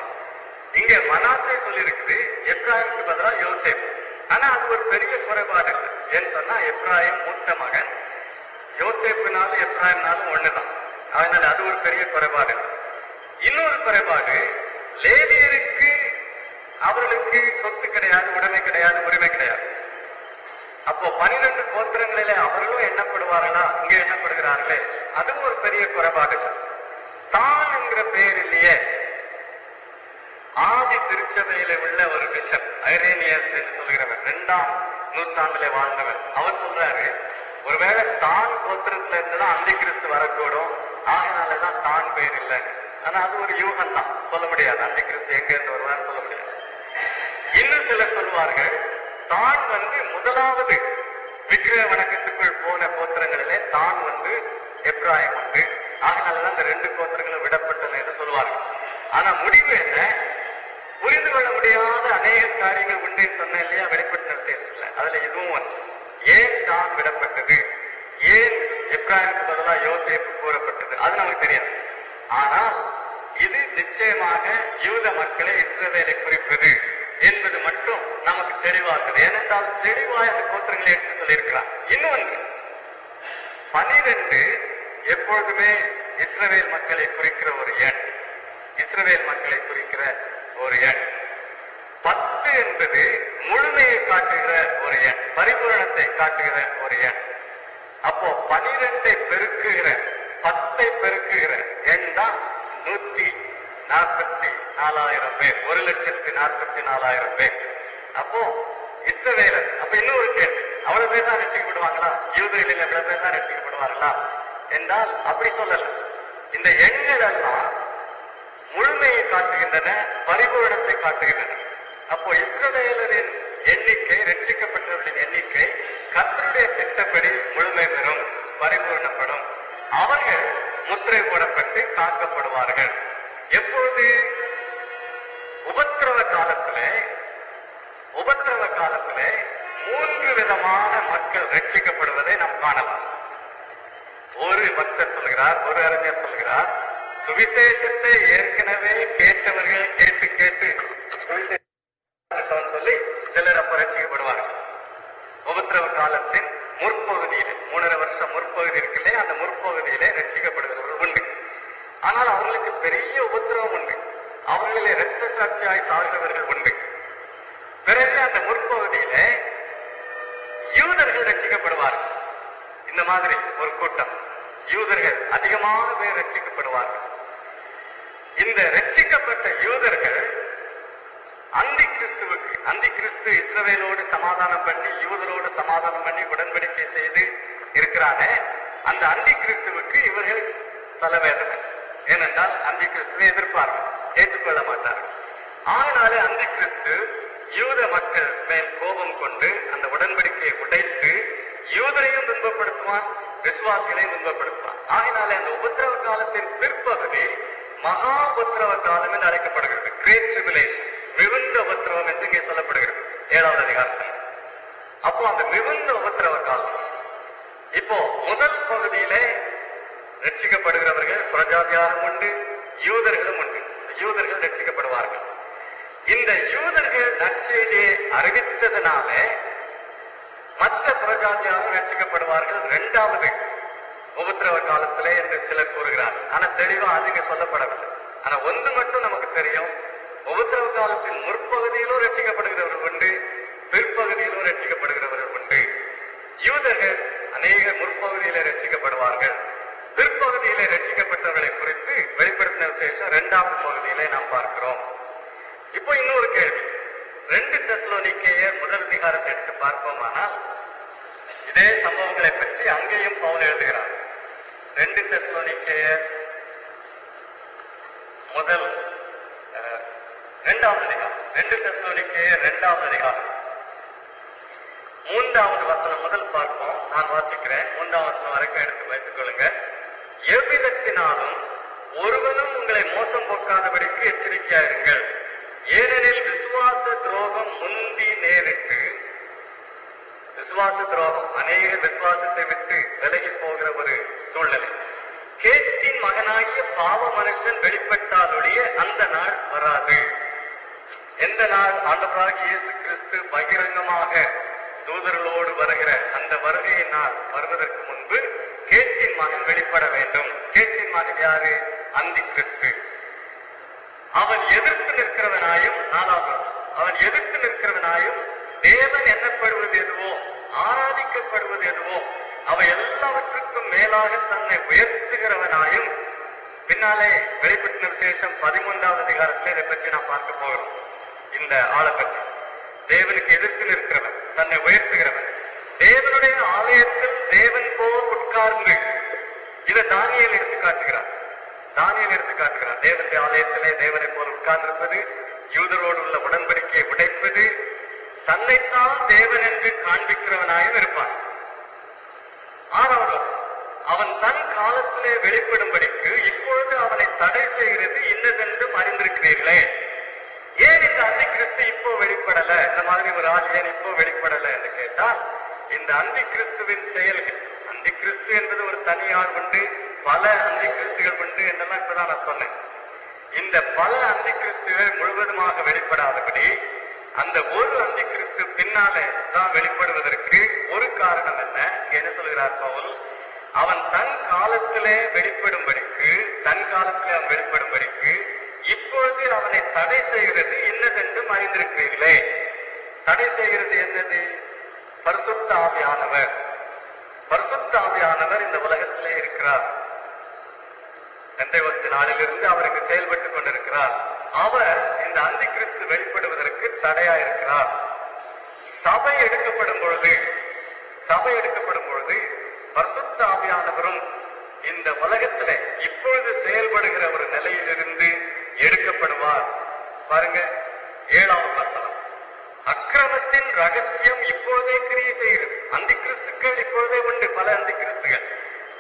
இங்க மனாசே சொல்லி இருக்குது, எப்ராயிமுக்கு பதிலா யோசேப். ஆனா அது ஒரு பெரிய குறைபாடு இல்லை. ஏன்னு சொன்னா எப்ராயிம் மூத்த மகன், யோசேப்புனாலும் எப்ராயிம்னாலும் ஒண்ணுதான். அதனால அது ஒரு பெரிய குறைபாடு. இன்னொரு குறைபாடு, லேவியருக்கு அவர்களுக்கு சொத்து கிடையாது, உடைமை கிடையாது, உரிமை கிடையாது. அப்போ 12 கோத்திரங்களிலே அவர்களும் எண்ணப்படுவார்களா? இங்கே எண்ணப்படுகிறார்களே, அதுவும் ஒரு பெரிய குறைபாடு. தான் என்கிற பெயர் இல்லையே. ஆதி திருச்சபையில உள்ள ஒரு பிஷப் ஐரேனியஸ் என்று சொல்கிறவர், 2ஆம் நூற்றாண்டிலே வாழ்ந்தவர், அவர் சொல்றாரு, ஒருவேளை தான் கோத்திரத்துல இருந்துதான் அந்தி கிறிஸ்து வரக்கூடும், ஆகினாலதான் தான் பேர் இல்லை. ஆனா அது ஒரு யூகம் தான், சொல்ல முடியாது. அந்தி கிறிஸ்து எங்க இருந்து வருவான்னு சொல்ல முடியாது. இன்னும் சிலர் சொல்வார்கள், தான் முதலாவது விக்கிரக வணக்கத்துக்குள் போன கோத்திரங்களிலே தான் எப்ராயிம் உண்டு, ஆகினாலதான் இந்த 2 கோத்திரங்களும் விடப்பட்டன என்று சொல்வார்கள். ஆனா முடிவு என்ன? புரிந்து கொள்ள முடியாத அநேக காரியங்கள் உண்டு சொன்னேன் இல்லையா வெளிப்பட்ட விசேஷத்துல. அதுல இதுவும் ஒன்று. ஏன் தான் விடப்பட்டது, ஏன் எப்ராயிமுக்கு பதிலாக யோசேப்பு கூறப்பட்டது, அது நமக்கு தெரியாது. ஆனால் இது நிச்சயமாக யூத மக்களை இஸ்ரவேலை குறிப்பது என்பது மட்டும் நமக்கு தெளிவாக்குது. ஏனென்றால் தெளிவாய் அந்த கோத்திரங்களை எடுத்து சொல்லியிருக்கிறார். இன்னொன்று, 12 எப்பொழுதுமே இஸ்ரவேல் மக்களை குறிக்கிற ஒரு எண், இஸ்ரவேல் மக்களை குறிக்கிற ஒரு எண். 10 என்பது முழுமையை காட்டுகிற ஒரு எண், பரிபூரணத்தை காட்டுகிற ஒரு எண். அப்போ 12 பெருக்குகிற 10 பெருக்குகிற எண் தான் 144,000 பேர், 1,44,000 பேர். அப்போ இஸ்ரவேலர். அப்ப இன்னொரு கேள்வி, அவ்வளவு பேர் தான் ரட்சிக்கப்படுவாங்களா? யூதர்களில் எவ்வளவு பேர் தான் ரட்சிக்கப்படுவார்களா என்றால் அப்படி சொல்லல. இந்த எண்கள் எல்லாம் முழுமையை காட்டுகின்றன, பரிபூரணத்தை காட்டுகின்றன. அப்போ இஸ்ரவேலரின் எண்ணிக்கை, ரட்சிக்கப்பட்டவர்களின் எண்ணிக்கை கர்த்தருடைய திட்டப்படி முழுமை பெறும், பரிபூரணப்படும். அவர்கள் முத்திரை போடப்பட்ட மீட்கப்பட்டு காக்கப்படுவார்கள். எப்போது? உபத்திரவ காலத்திலே 3 விதமான மக்கள் ரட்சிக்கப்படுவதை நாம் காணலாம். ஒரு பக்தர் சொல்கிறார், ஒரு அறிஞர் சொல்கிறார், சுவிசேஷத்தை ஏற்கனவே கேட்டவர்கள் கேட்டு கேட்டு சொல்லி சிலர் அப்ப ரட்சிக்கப்படுவார்கள். உபத்திரவ காலத்தின் முற்பகுதியிலே 3.5 வருஷம் முற்பகுதி இருக்குல்லே, அந்த முற்பகுதியிலே ரட்சிக்கப்படுகிறவர்கள் உண்டு. ஆனால் அவர்களுக்கு பெரிய உபத்திரவம் உண்டு. அவர்களிலே இரத்த சாட்சியாய் சாகிறவர்கள் உண்டு. பிறகு அந்த முற்பகுதியிலே யூதர்கள் ரட்சிக்கப்படுவார்கள். இந்த மாதிரி ஒரு கூட்டம் யூதர்கள் அதிகமான பேர் ரட்சிக்கப்படுவார்கள். இந்த ரட்சிக்கப்பட்ட யூதர்கள் அந்தி கிறிஸ்து இஸ்ரவேலோடு சமாதானம் பண்ணி யூதரோடு சமாதானம் பண்ணி உடன்படிக்கை செய்து இருக்கிறானே, அந்த அந்தி கிறிஸ்துவுக்கு இவர்கள் தலைவேதனை. ஏனென்றால் அந்தி கிறிஸ்துவை எதிர்ப்பார்கள், ஏற்றுக்கொள்ள மாட்டார்கள். ஆனாலே அந்தி கிறிஸ்து யூத மக்கள் மேல் கோபம் கொண்டு அந்த உடன்படிக்கையை உடைத்து யூதரையும் துன்பப்படுத்துவான், விசுவாசிகளையும் துன்பப்படுத்துவான். ஆகினாலே அந்த உபத்திரவ காலத்தின் பிற்பகுதி மகா உபத்திரவ காலம் என்று அழைக்கப்படுகிறது. கிரேட் ட்ரிபுலேஷன், மிகுந்த உபத்திரவம் என்று இங்கே சொல்லப்படுகிறது 7வது அதிகாரத்தில். அப்போ அந்த மிகுந்த உபத்திரவ காலம், இப்போ முதல் பகுதியிலே ரட்சிக்கப்படுகிறவர்கள் பிரஜாதியாரும் உண்டு, யூதர்களும் உண்டு. யூதர்கள் ரட்சிக்கப்படுவார்கள். இந்த யூதர்கள் நற்செய்தியை அறிவித்ததனால மற்ற பிரஜாதியாரும் ரட்சிக்கப்படுவார்கள் 2வது உபத்திரவ காலத்திலே என்று சிலர் கூறுகிறார். ஆனா தெளிவா அதிக சொல்லப்படவில்லை. ஆனா ஒன்று மட்டும் நமக்கு தெரியும், உபத்திரவ காலத்தின் முற்பகுதியிலும் ரட்சிக்கப்படுகிறவர்கள் உண்டு, பிற்பகுதியிலும் ரட்சிக்கப்படுகிறவர்கள் உண்டு. யூதர்கள் அநேக முற்பகுதியிலே ரட்சிக்கப்படுவார்கள். பிற்பகுதியிலே ரட்சிக்கப்பட்டவர்களை குறித்து வெளிப்படுத்தின விசேஷம் 2வது பகுதியிலே நாம் பார்க்கிறோம். இப்போ இன்னொரு கேள்வி, 2 தெசலோனிக்கேயர் 1 அதிகாரத்தை எடுத்து பார்ப்போமானால் இதே சம்பவங்களை பற்றி அங்கேயும் பவுல் எழுதுகிறார். 2 தெசலோனிக்கேயர் 2வது அதிகாரம், 2 தெசலோனிக்கேயர் 2வது அதிகாரம் 3வது வசனம் முதல் பார்ப்போம். நான் வாசிக்கிறேன். 3வது வசனம் வரைக்கும் எடுத்து வைத்துக் கொள்ளுங்க. எவ்விதத்தினாலும் ஒருவனும் உங்களை மோசம் போக்காதபடிக்கு எச்சரிக்கையாயிருங்கள். ஏனெனில் விசுவாச துரோகம் முந்தி நேரிட்டு, விசுவாச துரோகம் அநேக விசுவாசத்தை விட்டு விலகி போகிற ஒரு சூழ்நிலை. கேட்டின் மகனாகிய பாவ மனுஷன் வெளிப்பட்டாலுடைய அந்த நாள் வராது. எந்த நாள்? ஆண்டவராகிய இயேசு கிறிஸ்து பகிரங்கமாக தூதர்களோடு வருகிற அந்த வருகையின் நாள் வருவதற்கு முன்பு கேட்டின் மகன் வெளிப்பட வேண்டும். கேட்டின் மகன் யாரு? அந்தி கிறிஸ்து. அவன் எதிர்த்து நிற்கிறவனாயும், 4வது அவன் எதிர்த்து நிற்கிறவனாயும் தேவன் எண்ணப்படுவது எதுவோ, ஆராதிக்கப்படுவது எதுவோ அவை எல்லாவற்றுக்கும் மேலாக தன்னை உயர்த்துகிறவனாயும், பின்னாலே வெளிப்பட்ட விசேஷம் 13வது அதிகாரத்தில் இதை பற்றி நாம் பார்க்க போகிறோம். இந்த ஆளை பற்றி தேவனுக்கு எதிர்த்து நிற்கிறவன், தன்னை உயர்த்துகிறவன், தேவனுடைய ஆலயத்தில் தேவன் போல் உட்கார்ந்து, இதை தானியேல் எடுத்து காட்டுகிறார். தேவனுடைய ஆலயத்திலே தேவனை போல் உட்கார்ந்திருப்பது, யூதரோடு உள்ள உடன்படிக்கையை உடைப்பது, தன்னைத்தான் தேவன் என்று காண்பிக்கிறவனாயும் இருப்பான். 6வது அவன் தன் காலத்திலே வெளிப்படும்படிக்கு இப்பொழுது அவனை தடை செய்கிறது இன்னதென்றும் அறிந்திருக்கிறீர்களே. ஏன் இந்த அந்தி கிறிஸ்து இப்போ வெளிப்படல, இந்த மாதிரி ஒரு ஆள் ஏன் இப்போ வெளிப்படல என்று கேட்டால், இந்த அந்தி கிறிஸ்துவின் செயல்கள், அந்தி கிறிஸ்து என்பது ஒரு தனியார் உண்டு, பல அந்தி கிறிஸ்துகள் உண்டு என்றெல்லாம் இப்பதான் நான் சொன்னேன். இந்த பல அந்தி கிறிஸ்துகள் முழுவதுமாக வெளிப்படாதபடி அந்த ஒரு அந்தி கிறிஸ்து பின்னாலே தான் வெளிப்படுவதற்கு ஒரு காரணம் என்ன சொல்கிறார் பவுல்? அவன் தன் காலத்திலே வெளிப்படும்படிக்கு இப்பொழுது அவனை தடை செய்கிறது என்னதென்றும் அறிந்திருக்கிறீர்களே. தடை செய்கிறது என்னது? பரிசுத்த ஆவியானவர். பரிசுத்த ஆவியானவர் இந்த உலகத்திலே இருக்கிறார். பெந்தேகோஸ்து நாளிலிருந்து அவருக்கு செயல்பட்டுக் கொண்டிருக்கிறார். அவர் இந்த அந்தி கிறிஸ்து வெளிப்படுவதற்கு தடையா இருக்கிறார். சபை எடுக்கப்படும் பொழுது பரிசுத்த ஆவியானவரும் இந்த உலகத்திலே இப்பொழுது செயல்படுகிற ஒரு நிலையிலிருந்து எடுக்கப்படுவார். பாருங்க 7வது வசனம். அக்கிரமத்தின் ரகசியம் இப்பொழுதே கிரியை செய்கிறது. அந்தி கிறிஸ்துக்கள் இப்பொழுதே உண்டு, பல அந்தி கிறிஸ்துகள்.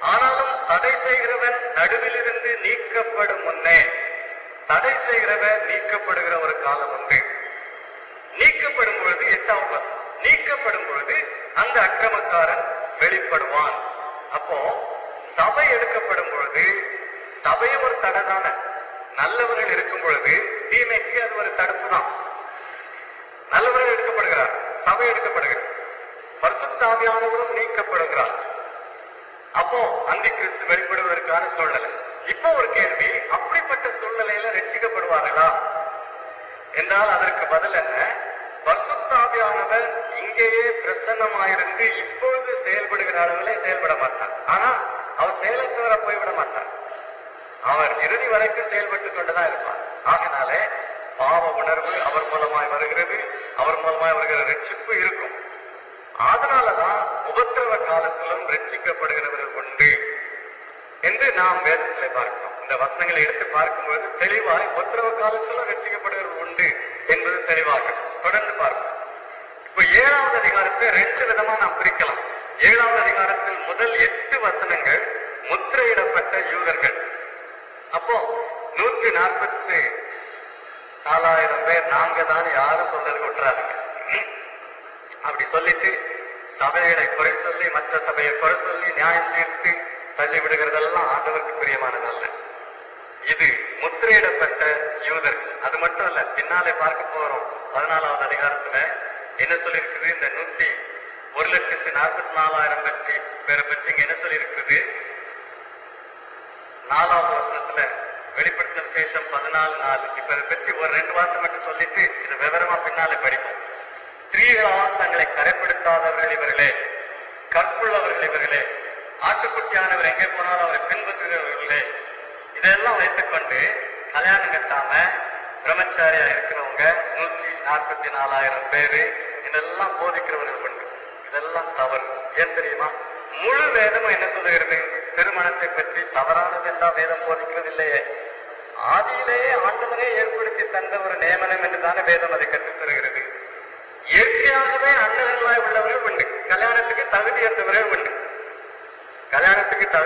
ஆனாலும் தடை செய்கிறவன் நடுவிலிருந்து நீக்கப்படும் முன்னே, தடை செய்கிறவன் நீக்கப்படுகிற ஒரு காலம் உண்டு. நீக்கப்படும் பொழுது 8ஆம் வசனம், நீக்கப்படும் பொழுது அந்த அக்கிரமக்காரன் வெளிப்படுவான். அப்போ சபை எடுக்கப்படும் பொழுது, சபையும் ஒரு தடை தானே. நல்லவர்கள் இருக்கும் பொழுது தீமைக்கு அது ஒரு தடுப்பு தான். நல்லவர்கள் எடுக்கப்படுகிறார், சபை எடுக்கப்படுகிறது, பரிசுத்த ஆவியானவரும் நீக்கப்படுகிறார். அப்போ அந்தி கிறிஸ்து வெளிப்படுவதற்கான சூழ்நிலை. இப்போ ஒரு கேள்வி, அப்படிப்பட்ட சூழ்நிலையில ரட்சிக்கப்படுவார்களா என்றால் அதற்கு பதில் என்ன? பரிசுத்த ஆவியானவர் இங்கேயே பிரசன்னமாயிருந்து இப்பொழுது செயல்படுகிற அளவிலே செயல்பட மாட்டார். ஆனா அவர் செயலற்றவரை போய்விட மாட்டார். அவர் இறுதி வரைக்கும் செயல்பட்டுக் கொண்டுதான் இருப்பார். ஆகினாலே பாவ உணர்வு அவர் மூலமாய் வருகிறது, அவர் மூலமாய் வருகிற ரட்சிப்பு இருக்கும். அதனாலதான் உபத்திரவ காலத்திலும் ரட்சிக்கப்படுகிறவர்கள் உண்டு என்று நாம் வேதத்திலே பார்க்கிறோம். இந்த வசனங்களை எடுத்து பார்க்கும்போது தெளிவாய் உபத்திரவ காலத்திலும் ரட்சிக்கப்படுகிறவர்கள் உண்டு என்பது தெளிவாக தொடர்ந்து பார்ப்போம். இப்ப 7வது அதிகாரத்தை 2 விதமா நாம் பிரிக்கலாம். 7வது அதிகாரத்தில் முதல் 8 வசனங்கள் முத்திரையிடப்பட்ட யூதர்கள். அப்போ 144,000 பேர் நாங்க தான் யாரும் சொல்றது விட்டுறாருங்க. அப்படி சொல்லிட்டு சபைகளை குறை சொல்லி மற்ற சபையை குறை சொல்லி நியாயம் தீர்த்து தள்ளி விடுகிறதெல்லாம் ஆண்டவருக்கு பிரியமானதல்ல. இது முத்திரையிடப்பட்ட யூதர்கள். அது மட்டும் இல்ல, பின்னாலே பார்க்க போறோம் 14வது அதிகாரத்துல என்ன சொல்லி இருக்குது? இந்த 1,44,000 பேரை பற்றி இங்க என்ன சொல்லி இருக்குது? 4வது வசனத்துல வெளிப்படுத்தின விசேஷம் 14:4. இப்ப இதை பற்றி ஒரு 2 வார்த்தை மட்டும் சொல்லிட்டு இது விவரமா பின்னாலே படிப்போம். ஸ்திரீகளால் தங்களை கரைப்படுத்தாதவர்கள் இவர்களே, கற்புள்ளவர்கள் இவர்களே, ஆட்டுக்குட்டியானவர் எங்கே போனாலும் அவரை பின்பற்றுகிறவர்களே, இதெல்லாம் வைத்துக்கொண்டு கல்யாணம் கட்டாம பிரம்மச்சாரியா இருக்கிறவங்க 144,000 பேரு இதெல்லாம் போதிக்கிறவர்கள் உண்டு. இதெல்லாம் தவறு. ஏன் தெரியுமா? முழு வேதமும் என்ன சொல்லுகிறது? திருமணத்தை பற்றி தவறானது எல்லாம் வேதம் போதிக்கிறது இல்லையே. ஆதியிலேயே ஆண்டவரே ஏற்படுத்தி தந்த ஒரு நியமனம் என்றுதானே வேதம் அதை கற்றுத் தருகிறது. இயற்கையாகவே அண்ணர்களாய் உள்ளவர்கள் உண்டு, கல்யாணத்துக்கு தகுதி என்றவர்கள் உண்டு. கல்யாணத்துக்கு